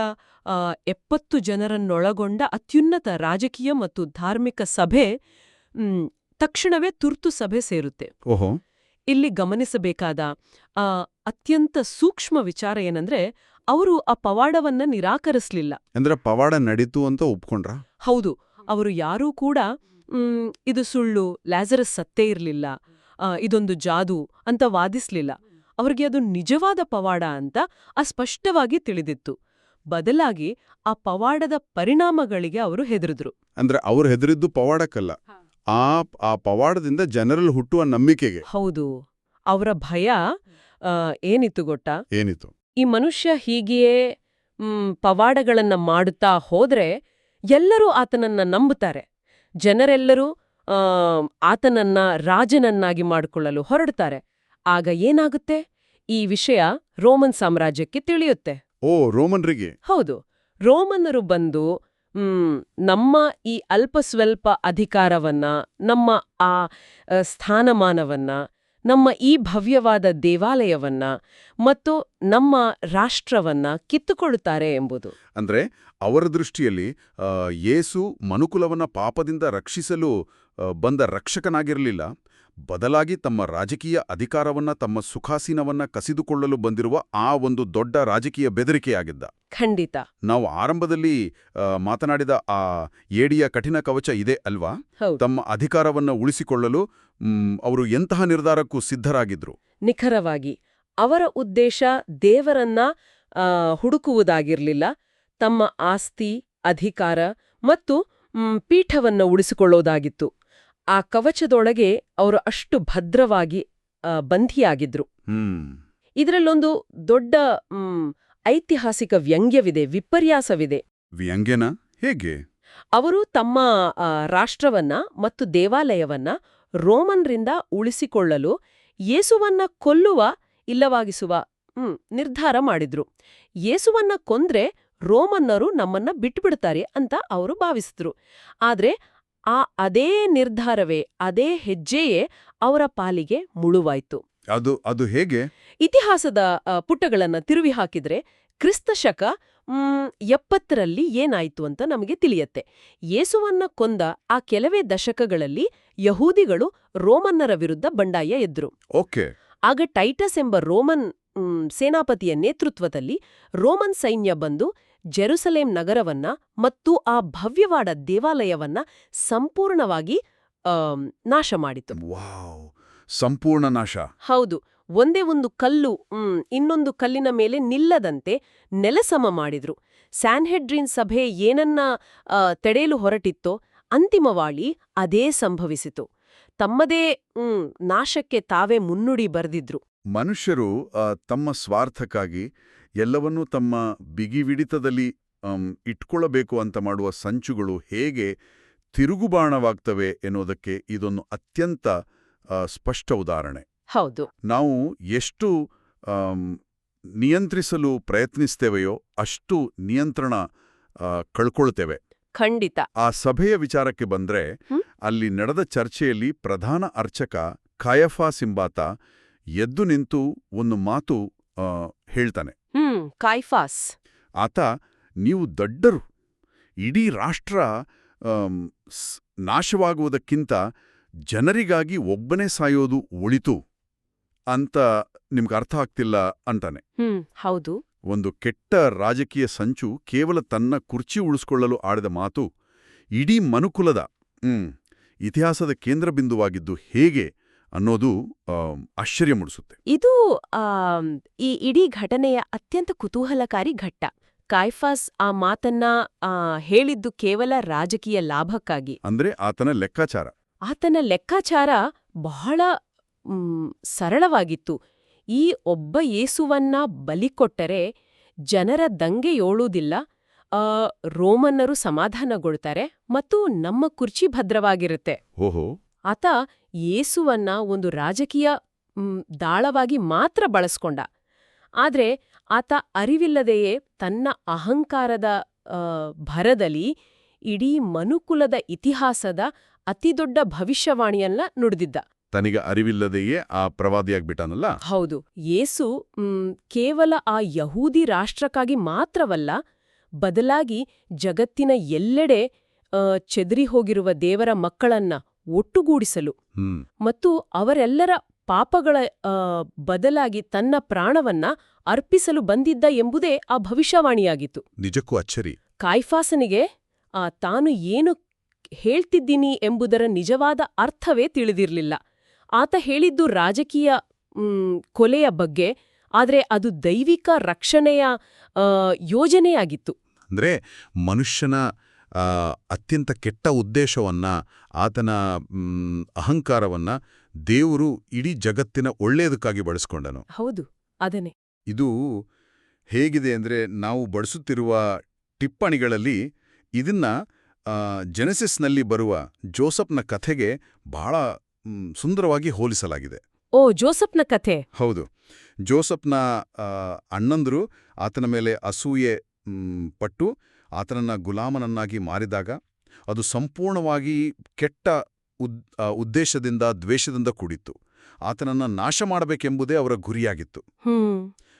70 ಜನರನ್ನೊಳಗೊಂಡ ಅತ್ಯುನ್ನತ ರಾಜಕೀಯ ಮತ್ತು ಧಾರ್ಮಿಕ ಸಭೆ ತಕ್ಷಣವೇ ತುರ್ತು ಸಭೆ ಸೇರುತ್ತೆ. ಓಹೋ. ಇಲ್ಲಿ ಗಮನಿಸಬೇಕಾದ ಅತ್ಯಂತ ಸೂಕ್ಷ್ಮ ವಿಚಾರ ಏನಂದ್ರೆ, ಅವರು ಆ ಪವಾಡವನ್ನ ನಿರಾಕರಿಸಲಿಲ್ಲ. ಅಂದ್ರೆ ಪವಾಡ ನಡೀತು ಅಂತ ಒಪ್ಕೊಂಡ್ರ? ಹೌದು. ಅವರು ಯಾರೂ ಕೂಡ ಇದು ಸುಳ್ಳು, ಲಾಜರಸ್ ಸತ್ತೇ ಇರಲಿಲ್ಲ, ಇದೊಂದು ಜಾದು ಅಂತ ವಾದಿಸ್ಲಿಲ್ಲ. ಅವ್ರಿಗೆ ಅದು ನಿಜವಾದ ಪವಾಡ ಅಂತ ಅಸ್ಪಷ್ಟವಾಗಿ ತಿಳಿದಿತ್ತು. ಬದಲಾಗಿ ಆ ಪವಾಡದ ಪರಿಣಾಮಗಳಿಗೆ ಅವರು ಹೆದರಿದ್ರು. ಅಂದ್ರೆ ಅವ್ರು ಹೆದರಿದ್ದು ಪವಾಡಕ್ಕಲ್ಲ, ಆ ಪವಾಡದಿಂದ ಜನರಲ್ಲಿ ಹುಟ್ಟುವ ನಂಬಿಕೆಗೆ. ಹೌದು, ಅವರ ಭಯ ಏನಿತ್ತು ಗೊತ್ತಾ? ಏನಿತ್ತು? ಈ ಮನುಷ್ಯ ಹೀಗೆಯೇ ಪವಾಡಗಳನ್ನ ಮಾಡುತ್ತಾ ಹೋದ್ರೆ ಎಲ್ಲರೂ ಆತನನ್ನ ನಂಬುತ್ತಾರೆ. ಜನರೆಲ್ಲರೂ ಆತನನ್ನ ರಾಜನನ್ನಾಗಿ ಮಾಡಿಕೊಳ್ಳಲು ಹೊರಡ್ತಾರೆ. ಆಗ ಏನಾಗುತ್ತೆ? ಈ ವಿಷಯ ರೋಮನ್ ಸಾಮ್ರಾಜ್ಯಕ್ಕೆ ತಿಳಿಯುತ್ತೆ. ಓ, ರೋಮನ್ರಿಗೆ? ಹೌದು, ರೋಮನ್ನರು ಬಂದು ನಮ್ಮ ಈ ಅಲ್ಪ ಸ್ವಲ್ಪ ಅಧಿಕಾರವನ್ನ, ನಮ್ಮ ಆ ಸ್ಥಾನಮಾನವನ್ನ, ನಮ್ಮ ಈ ಭವ್ಯವಾದ ದೇವಾಲಯವನ್ನ ಮತ್ತು ನಮ್ಮ ರಾಷ್ಟ್ರವನ್ನ ಕಿತ್ತುಕೊಳ್ಳುತ್ತಾರೆ ಎಂಬುದು. ಅಂದ್ರೆ ಅವರ ದೃಷ್ಟಿಯಲ್ಲಿ ಯೇಸು ಮನುಕುಲವನ್ನ ಪಾಪದಿಂದ ರಕ್ಷಿಸಲು ಬಂದ ರಕ್ಷಕನಾಗಿರಲಿಲ್ಲ, ಬದಲಾಗಿ ತಮ್ಮ ರಾಜಕೀಯ ಅಧಿಕಾರವನ್ನ, ತಮ್ಮ ಸುಖಾಸೀನವನ್ನ ಕಸಿದುಕೊಳ್ಳಲು ಬಂದಿರುವ ಆ ಒಂದು ದೊಡ್ಡ ರಾಜಕೀಯ ಬೆದರಿಕೆಯಾಗಿದ್ದ. ಖಂಡಿತ. ನಾವು ಆರಂಭದಲ್ಲಿ ಮಾತನಾಡಿದ ಆ ಏಡಿಯ ಕಠಿಣ ಕವಚ ಇದೆ ಅಲ್ವಾ? ತಮ್ಮ ಅಧಿಕಾರವನ್ನ ಉಳಿಸಿಕೊಳ್ಳಲು ಅವರು ಎಂತಹ ನಿರ್ಧಾರಕ್ಕೂ ಸಿದ್ಧರಾಗಿದ್ರು. ನಿಖರವಾಗಿ ಅವರ ಉದ್ದೇಶ ದೇವರನ್ನ ಹುಡುಕುವುದಾಗಿರ್ಲಿಲ್ಲ, ತಮ್ಮ ಆಸ್ತಿ, ಅಧಿಕಾರ ಮತ್ತು ಪೀಠವನ್ನ ಉಳಿಸಿಕೊಳ್ಳೋದಾಗಿತ್ತು. ಆ ಕವಚದೊಳಗೆ ಅವರು ಅಷ್ಟು ಭದ್ರವಾಗಿ ಬಂಧಿಯಾಗಿದ್ರು. ಇದರಲ್ಲೊಂದು ದೊಡ್ಡ ಐತಿಹಾಸಿಕ ವ್ಯಂಗ್ಯವಿದೆ, ವಿಪರ್ಯಾಸವಿದೆ. ವ್ಯಂಗ್ಯನ? ಹೇಗೆ? ಅವರು ತಮ್ಮ ರಾಷ್ಟ್ರವನ್ನ ಮತ್ತು ದೇವಾಲಯವನ್ನ ರೋಮನ್ರಿಂದ ಉಳಿಸಿಕೊಳ್ಳಲು ಯೇಸುವನ್ನ ಕೊಲ್ಲುವ ಇಲ್ಲವಾಗಿಸುವ ನಿರ್ಧಾರ ಮಾಡಿದ್ರು. ಯೇಸುವನ್ನ ಕೊಂದ್ರೆ ರೋಮನ್ನರು ನಮ್ಮನ್ನ ಬಿಟ್ಬಿಡ್ತಾರೆ ಅಂತ ಅವರು ಭಾವಿಸಿದ್ರು. ಆದ್ರೆ ಅದೇ ನಿರ್ಧಾರವೇ, ಅದೇ ಹೆಜ್ಜೆಯೇ ಅವರ ಪಾಲಿಗೆ ಮುಳುವಾಯ್ತು. ಅದು ಹೇಗೆ? ಇತಿಹಾಸದ ಪುಟಗಳನ್ನ ತಿರುವಿ ಹಾಕಿದ್ರೆ ಕ್ರಿಸ್ತಶಕ 70ರಲ್ಲಿ ಏನಾಯ್ತು ಅಂತ ನಮಗೆ ತಿಳಿಯತ್ತೆ. ಯೇಸುವನ್ನ ಕೊಂದ ಆ ಕೆಲವೇ ದಶಕಗಳಲ್ಲಿ ಯಹೂದಿಗಳು ರೋಮನ್ನರ ವಿರುದ್ಧ ಬಂಡಾಯ ಎದ್ರು. ಓಕೆ. ಆಗ ಟೈಟಸ್ ಎಂಬ ರೋಮನ್ ಸೇನಾಪತಿಯ ನೇತೃತ್ವದಲ್ಲಿ ರೋಮನ್ ಸೈನ್ಯ ಬಂದು ಜೆರುಸಲೇಂ ನಗರವನ್ನ ಮತ್ತು ಆ ಭವ್ಯವಾದ ದೇವಾಲಯವನ್ನ ಸಂಪೂರ್ಣವಾಗಿ ನಾಶ ಮಾಡಿತು. ವಾವ್, ಸಂಪೂರ್ಣ ನಾಶ. ಹೌದು. ಒಂದೇ ಒಂದು ಕಲ್ಲು ಇನ್ನೊಂದು ಕಲ್ಲಿನ ಮೇಲೆ ನಿಲ್ಲದಂತೆ ನೆಲಸಮ ಮಾಡಿದ್ರು. ಸ್ಯಾನ್ಹೆಡ್ರಿನ್ ಸಭೆ ಏನನ್ನ ತಡೆಯಲು ಹೊರಟಿತ್ತೋ ಅಂತಿಮವಾಗಿ ಅದೇ ಸಂಭವಿಸಿತು. ತಮ್ಮದೇ ನಾಶಕ್ಕೆ ತಾವೇ ಮುನ್ನುಡಿ ಬರೆದಿದ್ರು. ಮನುಷ್ಯರು ತಮ್ಮ ಸ್ವಾರ್ಥಕ್ಕಾಗಿ ಎಲ್ಲವನ್ನೂ ತಮ್ಮ ಬಿಗಿವಿಡಿತದಲ್ಲಿ ಇಟ್ಕೊಳ್ಳಬೇಕು ಅಂತ ಮಾಡುವ ಸಂಚುಗಳು ಹೇಗೆ ತಿರುಗುಬಾಣವಾಗ್ತವೆ ಎನ್ನುವುದಕ್ಕೆ ಇದೊಂದು ಅತ್ಯಂತ ಸ್ಪಷ್ಟ ಉದಾಹರಣೆ. ಹೌದು. ನಾವು ಎಷ್ಟು ನಿಯಂತ್ರಿಸಲು ಪ್ರಯತ್ನಿಸ್ತೇವೆಯೋ ಅಷ್ಟು ನಿಯಂತ್ರಣ ಕಳ್ಕೊಳ್ತೇವೆ. ಖಂಡಿತ. ಆ ಸಭೆಯ ವಿಚಾರಕ್ಕೆ ಬಂದ್ರೆ ಅಲ್ಲಿ ನಡೆದ ಚರ್ಚೆಯಲ್ಲಿ ಪ್ರಧಾನ ಅರ್ಚಕ ಕಾಯಫಾಸ್ ಎಂಬಾತ ಎದ್ದು ನಿಂತು ಒಂದು ಮಾತು ಹೇಳ್ತಾನೆ. ಕಾಯಫಾಸ್ ಆತ, ನೀವು ದಡ್ಡರು, ಇಡೀ ರಾಷ್ಟ್ರ ನಾಶವಾಗುವುದಕ್ಕಿಂತ ಜನರಿಗಾಗಿ ಒಬ್ಬನೇ ಸಾಯೋದು ಒಳಿತು ಅಂತ ನಿಮ್ಗೆ ಅರ್ಥ ಆಗ್ತಿಲ್ಲ ಅಂತಾನೆ. ಹೌದು. ಒಂದು ಕೆಟ್ಟ ರಾಜಕೀಯ ಸಂಚು ಕೇವಲ ತನ್ನ ಕುರ್ಚಿ ಉಳಿಸ್ಕೊಳ್ಳಲು ಆಡಿದ ಮಾತು ಇಡೀ ಮನುಕುಲದ ಇತಿಹಾಸದ ಕೇಂದ್ರಬಿಂದುವಾಗಿದ್ದು ಹೇಗೆ ಅನ್ನೋದು ಆಶ್ಚರ್ಯ ಮೂಡಿಸುತ್ತೆ. ಇದು ಈ ಇಡೀ ಘಟನೆಯ ಅತ್ಯಂತ ಕುತೂಹಲಕಾರಿ ಘಟ್ಟ. ಕಾಯಫಾಸ್ ಆ ಮಾತನ್ನ ಹೇಳಿದ್ದು ಕೇವಲ ರಾಜಕೀಯ ಲಾಭಕ್ಕಾಗಿ. ಅಂದ್ರೆ ಆತನ ಲೆಕ್ಕಾಚಾರ. ಆತನ ಲೆಕ್ಕಾಚಾರ ಬಹಳ ಸರಳವಾಗಿತ್ತು. ಈ ಒಬ್ಬ ಯೇಸುವನ್ನ ಬಲಿಕೊಟ್ಟರೆ ಜನರ ದಂಗೆಯೋಳುವುದಿಲ್ಲ, ರೋಮನ್ನರು ಸಮಾಧಾನಗೊಳ್ತಾರೆ ಮತ್ತು ನಮ್ಮ ಕುರ್ಚಿ ಭದ್ರವಾಗಿರುತ್ತೆ. ಓಹೋ. ಆತ ಯೇಸುವನ್ನ ಒಂದು ರಾಜಕೀಯ ದಾಳವಾಗಿ ಮಾತ್ರ ಬಳಸ್ಕೊಂಡ. ಆದ್ರೆ ಆತ ಅರಿವಿಲ್ಲದೆಯೇ ತನ್ನ ಅಹಂಕಾರದ ಭರದಲ್ಲಿ ಇಡೀ ಮನುಕುಲದ ಇತಿಹಾಸದ ಅತಿದೊಡ್ಡ ಭವಿಷ್ಯವಾಣಿಯನ್ನ ನುಡಿದಿದ್ದ. ತನಿಗೆ ಅರಿವಿಲ್ಲದೆಯೇ ಆ ಪ್ರವಾದಿಯಾಗ್ಬಿಟ್ಟಾನಲ್ಲ. ಹೌದು. ಯೇಸು ಕೇವಲ ಆ ಯಹೂದಿ ರಾಷ್ಟ್ರಕ್ಕಾಗಿ ಮಾತ್ರವಲ್ಲ, ಬದಲಾಗಿ ಜಗತ್ತಿನ ಎಲ್ಲೆಡೆ ಚೆದರಿ ಹೋಗಿರುವ ದೇವರ ಮಕ್ಕಳನ್ನ ಒಟ್ಟುಗೂಡಿಸಲು ಮತ್ತು ಅವರೆಲ್ಲರ ಪಾಪಗಳ ಬದಲಾಗಿ ತನ್ನ ಪ್ರಾಣವನ್ನ ಅರ್ಪಿಸಲು ಬಂದಿದ್ದ ಎಂಬುದೇ ಆ ಭವಿಷ್ಯವಾಣಿಯಾಗಿತ್ತು. ನಿಜಕ್ಕೂ ಅಚ್ಚರಿ. ಕಾಯಫಾಸನಿಗೆ ತಾನು ಏನು ಹೇಳ್ತಿದ್ದೀನಿ ಎಂಬುದರ ನಿಜವಾದ ಅರ್ಥವೇ ತಿಳಿದಿರಲಿಲ್ಲ. ಆತ ಹೇಳಿದ್ದು ರಾಜಕೀಯ ಕೊಲೆಯ ಬಗ್ಗೆ, ಆದ್ರೆ ಅದು ದೈವಿಕ ರಕ್ಷಣೆಯ ಯೋಜನೆಯಾಗಿತ್ತು. ಅಂದ್ರೆ ಮನುಷ್ಯನ ಅತ್ಯಂತ ಕೆಟ್ಟ ಉದ್ದೇಶವನ್ನ, ಆತನ ಅಹಂಕಾರವನ್ನ ದೇವರು ಇಡೀ ಜಗತ್ತಿನ ಒಳ್ಳೆಯದಕ್ಕಾಗಿ ಬಳಸ್ಕೊಂಡನು. ಹೌದು, ಅದನ್ನೇ. ಇದು ಹೇಗಿದೆ ಅಂದ್ರೆ, ನಾವು ಬಳಸುತ್ತಿರುವ ಟಿಪ್ಪಣಿಗಳಲ್ಲಿ ಇದನ್ನ ಜೆನೆಸಿಸ್ನಲ್ಲಿ ಬರುವ ಜೋಸಫ್ನ ಕಥೆಗೆ ಬಹಳ ಸುಂದರವಾಗಿ ಹೋಲಿಸಲಾಗಿದೆ. ಓ, ಜೋಸಫ್ನ ಕಥೆ. ಹೌದು. ಜೋಸಫ್ನ ಅಣ್ಣಂದ್ರು ಆತನ ಮೇಲೆ ಅಸೂಯೆ ಪಟ್ಟು ಆತನನ್ನ ಗುಲಾಮನನ್ನಾಗಿ ಮಾರಿದಾಗ ಅದು ಸಂಪೂರ್ಣವಾಗಿ ಕೆಟ್ಟ ಉದ್ದೇಶದಿಂದ, ದ್ವೇಷದಿಂದ ಕೂಡಿತ್ತು. ಆತನನ್ನ ನಾಶ ಮಾಡಬೇಕೆಂಬುದೇ ಅವರ ಗುರಿಯಾಗಿತ್ತು.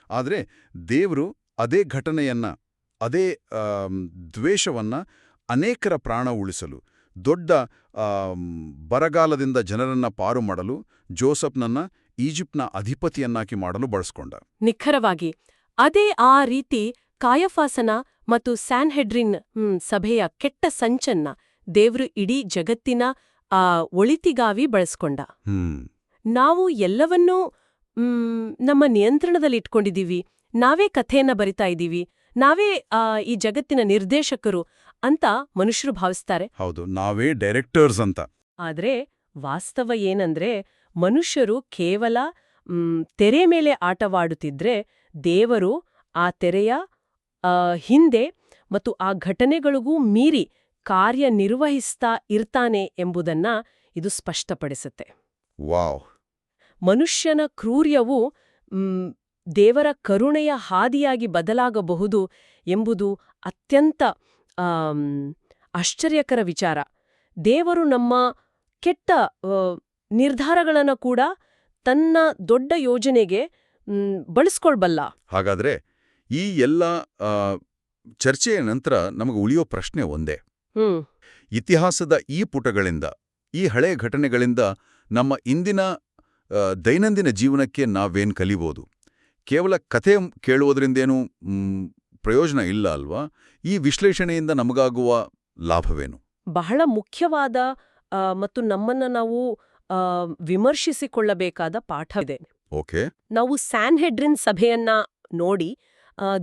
ಆದರೆ ದೇವರು ಅದೇ ಘಟನೆಯನ್ನ, ಅದೇ ದ್ವೇಷವನ್ನ ಅನೇಕರ ಪ್ರಾಣ ಉಳಿಸಲು, ದೊಡ್ಡ ಬರಗಾಲದಿಂದ ಜನರನ್ನ ಪಾರು ಮಾಡಲು ಜೋಸಫ್ನನ್ನ ಈಜಿಪ್ಟ್ನ ಅಧಿಪತಿಯನ್ನಾಗಿ ಮಾಡಲು ಬಳಸ್ಕೊಂಡ. ನಿಖರವಾಗಿ ಅದೇ ಆ ರೀತಿ ಕಾಯಫಾಸನ ಮತ್ತು ಸ್ಯಾನ್ಹೆಡ್ರಿನ್ ಸಭೆಯ ಕೆಟ್ಟ ಸಂಚನ್ನ ದೇವ್ರು ಇಡೀ ಜಗತ್ತಿನ ಒಳಿತಿಗಾವಿ ಬಳಸ್ಕೊಂಡ. ನಾವು ಎಲ್ಲವನ್ನೂ ನಮ್ಮ ನಿಯಂತ್ರಣದಲ್ಲಿಟ್ಕೊಂಡಿದ್ದೀವಿ, ನಾವೇ ಕಥೆಯನ್ನ ಬರಿತಾ ಇದ್ದೀವಿ, ನಾವೇ ಈ ಜಗತ್ತಿನ ನಿರ್ದೇಶಕರು ಅಂತ ಮನುಷ್ಯರು ಭಾವಿಸ್ತಾರೆ. ಹೌದು, ನಾವೇ ಡೈರೆಕ್ಟರ್ಸ್ ಅಂತ. ಆದ್ರೆ ವಾಸ್ತವ ಏನಂದ್ರೆ, ಮನುಷ್ಯರು ಕೇವಲ ತೆರೆ ಮೇಲೆ ಆಟವಾಡುತ್ತಿದ್ರೆ ದೇವರು ಆ ತೆರೆಯ ಹಿಂದೆ ಮತ್ತು ಆ ಘಟನೆಗಳಿಗೂ ಮೀರಿ ಕಾರ್ಯನಿರ್ವಹಿಸ್ತಾ ಇರ್ತಾನೆ ಎಂಬುದನ್ನ ಇದು ಸ್ಪಷ್ಟಪಡಿಸುತ್ತೆ. ವಾವ್! ಮನುಷ್ಯನ ಕ್ರೂರ್ಯವು ದೇವರ ಕರುಣೆಯ ಹಾದಿಯಾಗಿ ಬದಲಾಗಬಹುದು ಎಂಬುದು ಅತ್ಯಂತ ಆಶ್ಚರ್ಯಕರ ವಿಚಾರ. ದೇವರು ನಮ್ಮ ಕೆಟ್ಟ ನಿರ್ಧಾರಗಳನ್ನು ಕೂಡ ತನ್ನ ದೊಡ್ಡ ಯೋಜನೆಗೆ ಬಳಸ್ಕೊಳ್ಬಲ್ಲ. ಹಾಗಾದ್ರೆ ಈ ಎಲ್ಲ ಚರ್ಚೆಯ ನಂತರ ನಮಗೆ ಉಳಿಯೋ ಪ್ರಶ್ನೆ ಒಂದೇ. ಇತಿಹಾಸದ ಈ ಪುಟಗಳಿಂದ, ಈ ಹಳೆ ಘಟನೆಗಳಿಂದ ನಮ್ಮ ಇಂದಿನ ದೈನಂದಿನ ಜೀವನಕ್ಕೆ ನಾವೇನ್ ಕಲಿಬೋದು? ಕೇವಲ ಕಥೆ ಕೇಳುವುದರಿಂದೇನೂ ಪ್ರಯೋಜನ ಇಲ್ಲ ಅಲ್ವಾ? ಈ ವಿಶ್ಲೇಷಣೆಯಿಂದ ನಮಗಾಗುವ ಲಾಭವೇನು? ಬಹಳ ಮುಖ್ಯವಾದ ಮತ್ತು ನಮ್ಮನ್ನ ನಾವು ವಿಮರ್ಶಿಸಿಕೊಳ್ಳಬೇಕಾದ ಪಾಠವಿದೆ. ಓಕೆ. ನಾವು ಸ್ಯಾನ್ಹೆಡ್ರಿನ್ ಸಭೆಯನ್ನ ನೋಡಿ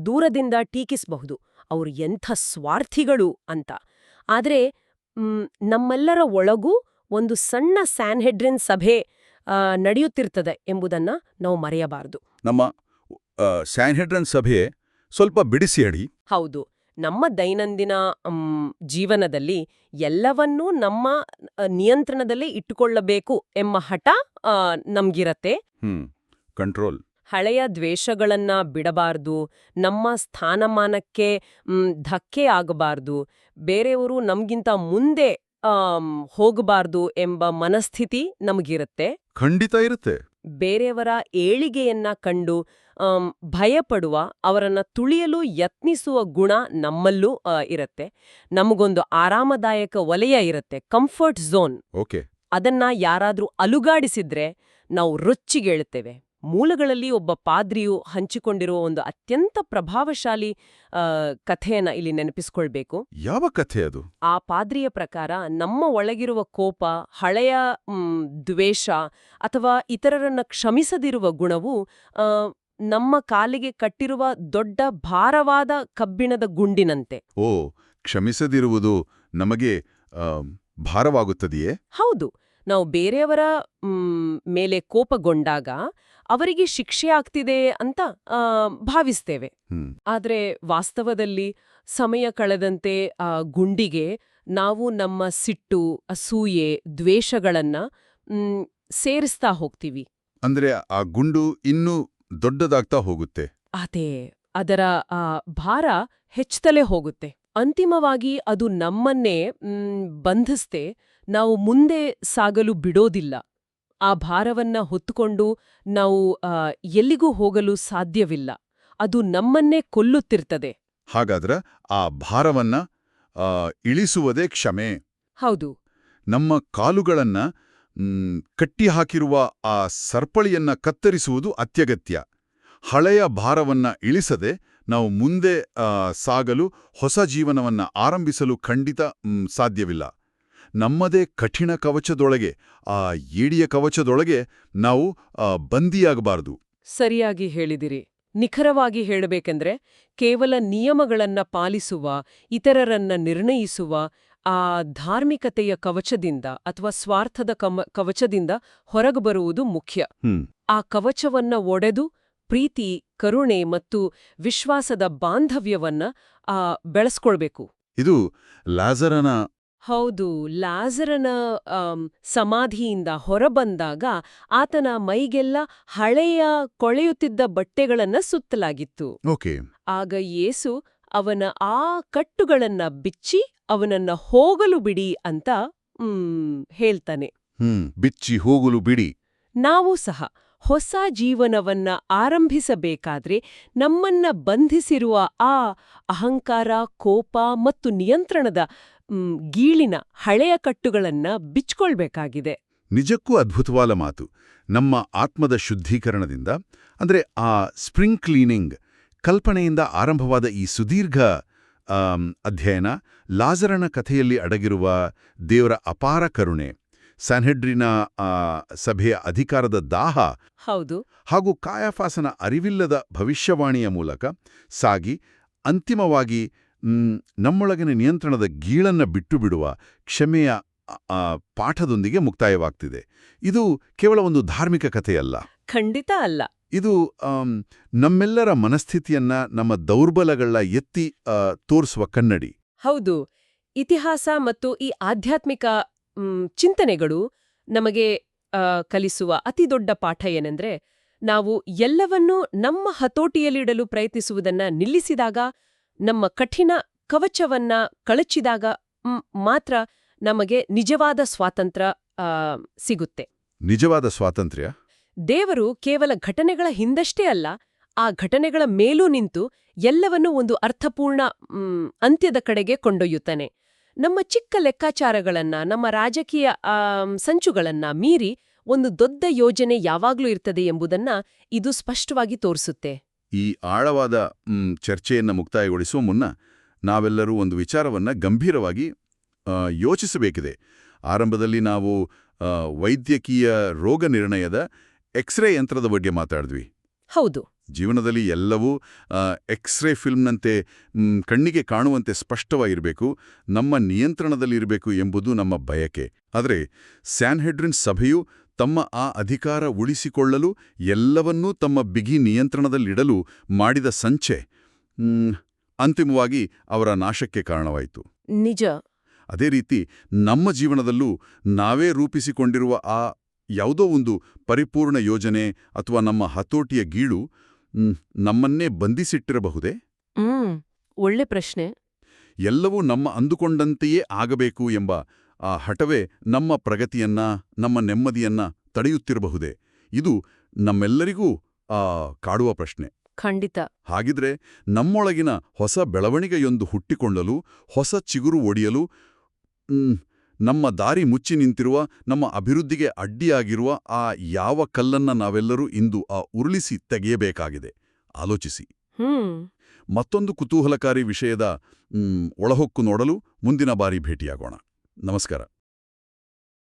ದೂರದಿಂದ ಟೀಕಿಸಬಹುದು, ಅವರು ಎಂಥ ಸ್ವಾರ್ಥಿಗಳು ಅಂತ. ಆದ್ರೆ ನಮ್ಮೆಲ್ಲರ ಒಳಗೂ ಒಂದು ಸಣ್ಣ ಸ್ಯಾನ್ಹೆಡ್ರಿನ್ ಸಭೆ ನಡೆಯುತ್ತಿರ್ತದೆ ಎಂಬುದನ್ನ ನಾವು ಮರೆಯಬಾರದು. ನಮ್ಮ ಸ್ಯಾನ್ಹೆಡ್ರಿನ್ ಸಭೆ ಸ್ವಲ್ಪ ಬಿಡಿಸಿ ಹೇಳಿ. ಹೌದು, ನಮ್ಮ ದೈನಂದಿನ ಜೀವನದಲ್ಲಿ ಎಲ್ಲವನ್ನೂ ನಮ್ಮ ನಿಯಂತ್ರಣದಲ್ಲೇ ಇಟ್ಟುಕೊಳ್ಳಬೇಕು ಎಂಬ ಹಠ ನಮ್ಗಿರತ್ತೆ. ಕಂಟ್ರೋಲ್. ಹಳೆಯ ದ್ವೇಷಗಳನ್ನ ಬಿಡಬಾರ್ದು, ನಮ್ಮ ಸ್ಥಾನಮಾನಕ್ಕೆ ಧಕ್ಕೆ ಆಗಬಾರ್ದು, ಬೇರೆಯವರು ನಮ್ಗಿಂತ ಮುಂದೆ ಹೋಗಬಾರ್ದು ಎಂಬ ಮನಸ್ಥಿತಿ ನಮಗಿರುತ್ತೆ. ಖಂಡಿತ ಇರುತ್ತೆ. ಬೇರೆಯವರ ಏಳಿಗೆಯನ್ನ ಕಂಡು ಭಯಪಡುವ, ಅವರನ್ನ ತುಳಿಯಲು ಯತ್ನಿಸುವ ಗುಣ ನಮ್ಮಲ್ಲೂ ಇರುತ್ತೆ. ನಮಗೊಂದು ಆರಾಮದಾಯಕ ವಲಯ ಇರುತ್ತೆ, ಕಂಫರ್ಟ್ ಝೋನ್. ಓಕೆ. ಅದನ್ನ ಯಾರಾದ್ರೂ ಅಲುಗಾಡಿಸಿದ್ರೆ ನಾವು ರೊಚ್ಚಿಗೇಳುತ್ತೇವೆ. ಮೂಲಗಳಲ್ಲಿ ಒಬ್ಬ ಪಾದ್ರಿಯು ಹಂಚಿಕೊಂಡಿರುವ ಒಂದು ಅತ್ಯಂತ ಪ್ರಭಾವಶಾಲಿ ಕಥೆಯನ್ನ ಇಲ್ಲಿ ನೆನಪಿಸ್ಕೊಳ್ಬೇಕು. ಯಾವ ಕಥೆ ಅದು? ಆ ಪಾದ್ರಿಯ ಪ್ರಕಾರ ನಮ್ಮ ಒಳಗಿರುವ ಕೋಪ, ಹಳೆಯ ದ್ವೇಷ ಅಥವಾ ಇತರರನ್ನ ಕ್ಷಮಿಸದಿರುವ ಗುಣವು ನಮ್ಮ ಕಾಲಿಗೆ ಕಟ್ಟಿರುವ ದೊಡ್ಡ ಭಾರವಾದ ಕಬ್ಬಿಣದ ಗುಂಡಿನಂತೆ. ಓ, ಕ್ಷಮಿಸದಿರುವುದು ನಮಗೆ ಭಾರವಾಗುತ್ತದೆಯೇ? ಹೌದು. ನಾವು ಬೇರೆಯವರ ಮೇಲೆ ಕೋಪಗೊಂಡಾಗ ಅವರಿಗೆ ಶಿಕ್ಷೆ ಆಗ್ತಿದೆ ಅಂತ ಭಾವಿಸ್ತೇವೆ. ಆದ್ರೆ ವಾಸ್ತವದಲ್ಲಿ ಸಮಯ ಕಳೆದಂತೆ ಆ ಗುಂಡಿಗೆ ನಾವು ನಮ್ಮ ಸಿಟ್ಟು, ಅಸೂಯೆ, ದ್ವೇಷಗಳನ್ನ ಸೇರಿಸ್ತಾ ಹೋಗ್ತೀವಿ. ಅಂದ್ರೆ ಆ ಗುಂಡು ಇನ್ನೂ ದೊಡ್ಡದಾಗ್ತಾ ಹೋಗುತ್ತೆ. ಅದೇ, ಅದರ ಭಾರ ಹೆಚ್ಚುತ್ತಲೇ ಹೋಗುತ್ತೆ. ಅಂತಿಮವಾಗಿ ಅದು ನಮ್ಮನ್ನೇ ಬಂಧಿಸ್ತೆ, ನಾವು ಮುಂದೆ ಸಾಗಲು ಬಿಡೋದಿಲ್ಲ. ಆ ಭಾರವನ್ನ ಹೊತ್ತುಕೊಂಡು ನಾವು ಎಲ್ಲಿಗೂ ಹೋಗಲು ಸಾಧ್ಯವಿಲ್ಲ. ಅದು ನಮ್ಮನ್ನೇ ಕೊಲ್ಲುತ್ತಿರ್ತದೆ. ಹಾಗಾದ್ರೆ ಆ ಭಾರವನ್ನ ಇಳಿಸುವುದೇ ಕ್ಷಮೆ. ಹೌದು. ನಮ್ಮ ಕಾಲುಗಳನ್ನ ಕಟ್ಟಿಹಾಕಿರುವ ಆ ಸರಪಳಿಯನ್ನ ಕತ್ತರಿಸುವುದು ಅತ್ಯಗತ್ಯ. ಹಳೆಯ ಭಾರವನ್ನ ಇಳಿಸದೆ ನಾವು ಮುಂದೆ ಸಾಗಲು, ಹೊಸ ಜೀವನವನ್ನ ಆರಂಭಿಸಲು ಖಂಡಿತ ಸಾಧ್ಯವಿಲ್ಲ. ನಮ್ಮದೇ ಕಠಿಣ ಕವಚದೊಳಗೆ, ಆ ಏಡಿಯ ಕವಚದೊಳಗೆ ನಾವು ಬಂದಿಯಾಗಬಾರದು. ಸರಿಯಾಗಿ ಹೇಳಿದಿರಿ. ನಿಖರವಾಗಿ ಹೇಳಬೇಕೆಂದ್ರೆ ಕೇವಲ ನಿಯಮಗಳನ್ನ ಪಾಲಿಸುವ, ಇತರರನ್ನ ನಿರ್ಣಯಿಸುವ ಆ ಧಾರ್ಮಿಕತೆಯ ಕವಚದಿಂದ ಅಥವಾ ಸ್ವಾರ್ಥದ ಕವಚದಿಂದ ಹೊರಗಬರುವುದು ಮುಖ್ಯ. ಆ ಕವಚವನ್ನ ಒಡೆದು ಪ್ರೀತಿ, ಕರುಣೆ ಮತ್ತು ವಿಶ್ವಾಸದ ಬಾಂಧವ್ಯವನ್ನ ಬೆಳೆಸ್ಕೊಳ್ಬೇಕು. ಇದು ಲಾಜರನ ಹೌದು, ಲಾಜರನ ಸಮಾಧಿಯಿಂದ ಹೊರಬಂದಾಗ ಆತನ ಮೈಗೆಲ್ಲ ಹಳೆಯ ಕೊಳೆಯುತ್ತಿದ್ದ ಬಟ್ಟೆಗಳನ್ನ ಸುತ್ತಲಾಗಿತ್ತು. ಓಕೆ. ಆಗ ಯೇಸು ಅವನ ಆ ಕಟ್ಟುಗಳನ್ನ ಬಿಚ್ಚಿ ಅವನನ್ನ ಹೋಗಲು ಬಿಡಿ ಅಂತ ಹೇಳ್ತಾನೆ. ಬಿಚ್ಚಿ ಹೋಗಲು ಬಿಡಿ. ನಾವು ಸಹ ಹೊಸ ಜೀವನವನ್ನ ಆರಂಭಿಸಬೇಕಾದ್ರೆ ನಮ್ಮನ್ನ ಬಂಧಿಸಿರುವ ಆ ಅಹಂಕಾರ, ಕೋಪ ಮತ್ತು ನಿಯಂತ್ರಣದ ಗೀಳಿನ ಹಳೆಯ ಕಟ್ಟುಗಳನ್ನ ಬಿಚ್ಕೊಳ್ಬೇಕಾಗಿದೆ. ನಿಜಕ್ಕೂ ಅದ್ಭುತವಾದ ಮಾತು. ನಮ್ಮ ಆತ್ಮದ ಶುದ್ಧೀಕರಣದಿಂದ, ಅಂದ್ರೆ ಆ ಸ್ಪ್ರಿಂಗ್ ಕ್ಲೀನಿಂಗ್ ಕಲ್ಪನೆಯಿಂದ ಆರಂಭವಾದ ಈ ಸುದೀರ್ಘ ಅಧ್ಯಯನ ಲಾಜರನ ಕಥೆಯಲ್ಲಿ ಅಡಗಿರುವ ದೇವರ ಅಪಾರ ಕರುಣೆ, ಸ್ಯಾನ್ಹೆಡ್ರಿನ ಸಭೆಯ ಅಧಿಕಾರದ ದಾಹ, ಹೌದು, ಹಾಗೂ ಕಾಯಫಾಸನ ಅರಿವಿಲ್ಲದ ಭವಿಷ್ಯವಾಣಿಯ ಮೂಲಕ ಸಾಗಿ ಅಂತಿಮವಾಗಿ ನಮ್ಮೊಳಗಿನ ನಿಯಂತ್ರಣದ ಗೀಳನ್ನ ಬಿಟ್ಟುಬಿಡುವ ಕ್ಷಮೆಯ ಪಾಠದೊಂದಿಗೆ ಮುಕ್ತಾಯವಾಗ್ತಿದೆ. ಇದು ಕೇವಲ ಒಂದು ಧಾರ್ಮಿಕ ಕಥೆಯಲ್ಲ. ಖಂಡಿತ ಅಲ್ಲ. ಇದು ನಮ್ಮೆಲ್ಲರ ಮನಸ್ಥಿತಿಯನ್ನ, ನಮ್ಮ ದೌರ್ಬಲಗಳ ಎತ್ತಿ ತೋರಿಸುವ ಕನ್ನಡಿ. ಹೌದು. ಇತಿಹಾಸ ಮತ್ತು ಈ ಆಧ್ಯಾತ್ಮಿಕ ಚಿಂತನೆಗಳು ನಮಗೆ ಕಲಿಸುವ ಅತಿದೊಡ್ಡ ಪಾಠ ಏನೆಂದ್ರೆ, ನಾವು ಎಲ್ಲವನ್ನೂ ನಮ್ಮ ಹತೋಟಿಯಲ್ಲಿಡಲು ಪ್ರಯತ್ನಿಸುವುದನ್ನ ನಿಲ್ಲಿಸಿದಾಗ, ನಮ್ಮ ಕಠಿಣ ಕವಚವನ್ನ ಕಳಚಿದಾಗ ಮಾತ್ರ ನಮಗೆ ನಿಜವಾದ ಸ್ವಾತಂತ್ರ್ಯ ಸಿಗುತ್ತೆ. ನಿಜವಾದ ಸ್ವಾತಂತ್ರ್ಯ? ದೇವರು ಕೇವಲ ಘಟನೆಗಳ ಹಿಂದಷ್ಟೇ ಅಲ್ಲ, ಆ ಘಟನೆಗಳ ಮೇಲೂ ನಿಂತು ಎಲ್ಲವನ್ನೂ ಒಂದು ಅರ್ಥಪೂರ್ಣ ಅಂತ್ಯದ ಕಡೆಗೆ ಕೊಂಡೊಯ್ಯುತ್ತಾನೆ. ನಮ್ಮ ಚಿಕ್ಕ ಲೆಕ್ಕಾಚಾರಗಳನ್ನ, ನಮ್ಮ ರಾಜಕೀಯ ಸಂಚುಗಳನ್ನ ಮೀರಿ ಒಂದು ದೊಡ್ಡ ಯೋಜನೆ ಯಾವಾಗ್ಲೂ ಇರ್ತದೆ ಎಂಬುದನ್ನ ಇದು ಸ್ಪಷ್ಟವಾಗಿ ತೋರಿಸುತ್ತೆ. ಈ ಆಳವಾದ ಚರ್ಚೆಯನ್ನು ಮುಕ್ತಾಯಗೊಳಿಸುವ ಮುನ್ನ ನಾವೆಲ್ಲರೂ ಒಂದು ವಿಚಾರವನ್ನ ಗಂಭೀರವಾಗಿ ಯೋಚಿಸಬೇಕಿದೆ. ಆರಂಭದಲ್ಲಿ ನಾವು ವೈದ್ಯಕೀಯ ರೋಗ ನಿರ್ಣಯದ ಎಕ್ಸ್ರೇ ಯಂತ್ರದ ಬಗ್ಗೆ ಮಾತಾಡಿದ್ವಿ. ಹೌದು. ಜೀವನದಲ್ಲಿ ಎಲ್ಲವೂ ಎಕ್ಸ್ರೇ ಫಿಲ್ಮ್ನಂತೆ ಕಣ್ಣಿಗೆ ಕಾಣುವಂತೆ ಸ್ಪಷ್ಟವಾಗಿರಬೇಕು, ನಮ್ಮ ನಿಯಂತ್ರಣದಲ್ಲಿರಬೇಕು ಎಂಬುದು ನಮ್ಮ ಬಯಕೆ. ಆದರೆ ಸ್ಯಾನ್ಹೆಡ್ರಿನ್ ಸಭೆಯು ತಮ್ಮ ಆ ಅಧಿಕಾರ ಉಳಿಸಿಕೊಳ್ಳಲು, ಎಲ್ಲವನ್ನೂ ತಮ್ಮ ಬಿಗಿ ನಿಯಂತ್ರಣದಲ್ಲಿಡಲು ಮಾಡಿದ ಸಂಚೆ ಅಂತಿಮವಾಗಿ ಅವರ ನಾಶಕ್ಕೆ ಕಾರಣವಾಯಿತು. ನಿಜ. ಅದೇ ರೀತಿ ನಮ್ಮ ಜೀವನದಲ್ಲೂ ನಾವೇ ರೂಪಿಸಿಕೊಂಡಿರುವ ಆ ಯಾವುದೋ ಒಂದು ಪರಿಪೂರ್ಣ ಯೋಜನೆ ಅಥವಾ ನಮ್ಮ ಹತೋಟಿಯ ಗೀಳು ನಮ್ಮನ್ನೇ ಬಂಧಿಸಿಟ್ಟಿರಬಹುದೇ? ಒಳ್ಳೆ ಪ್ರಶ್ನೆ. ಎಲ್ಲವೂ ನಮ್ಮ ಅಂದುಕೊಂಡಂತೆಯೇ ಆಗಬೇಕು ಎಂಬ ಆ ಹಠವೇ ನಮ್ಮ ಪ್ರಗತಿಯನ್ನ, ನಮ್ಮ ನೆಮ್ಮದಿಯನ್ನ ತಡೆಯುತ್ತಿರಬಹುದೇ? ಇದು ನಮ್ಮೆಲ್ಲರಿಗೂ ಕಾಡುವ ಪ್ರಶ್ನೆ. ಖಂಡಿತ. ಹಾಗಿದ್ರೆ ನಮ್ಮೊಳಗಿನ ಹೊಸ ಬೆಳವಣಿಗೆಯೊಂದು ಹುಟ್ಟಿಕೊಳ್ಳಲು, ಹೊಸ ಚಿಗುರು ಒಡೆಯಲು, ನಮ್ಮ ದಾರಿ ಮುಚ್ಚಿ ನಿಂತಿರುವ, ನಮ್ಮ ಅಭಿವೃದ್ಧಿಗೆ ಅಡ್ಡಿಯಾಗಿರುವ ಆ ಯಾವ ಕಲ್ಲನ್ನ ನಾವೆಲ್ಲರೂ ಇಂದು ಉರುಳಿಸಿ ತೆಗೆಯಬೇಕಾಗಿದೆ? ಆಲೋಚಿಸಿ. ಮತ್ತೊಂದು ಕುತೂಹಲಕಾರಿ ವಿಷಯದ ಒಳಹೊಕ್ಕು ನೋಡಲು ಮುಂದಿನ ಬಾರಿ ಭೇಟಿಯಾಗೋಣ. ನಮಸ್ಕಾರ.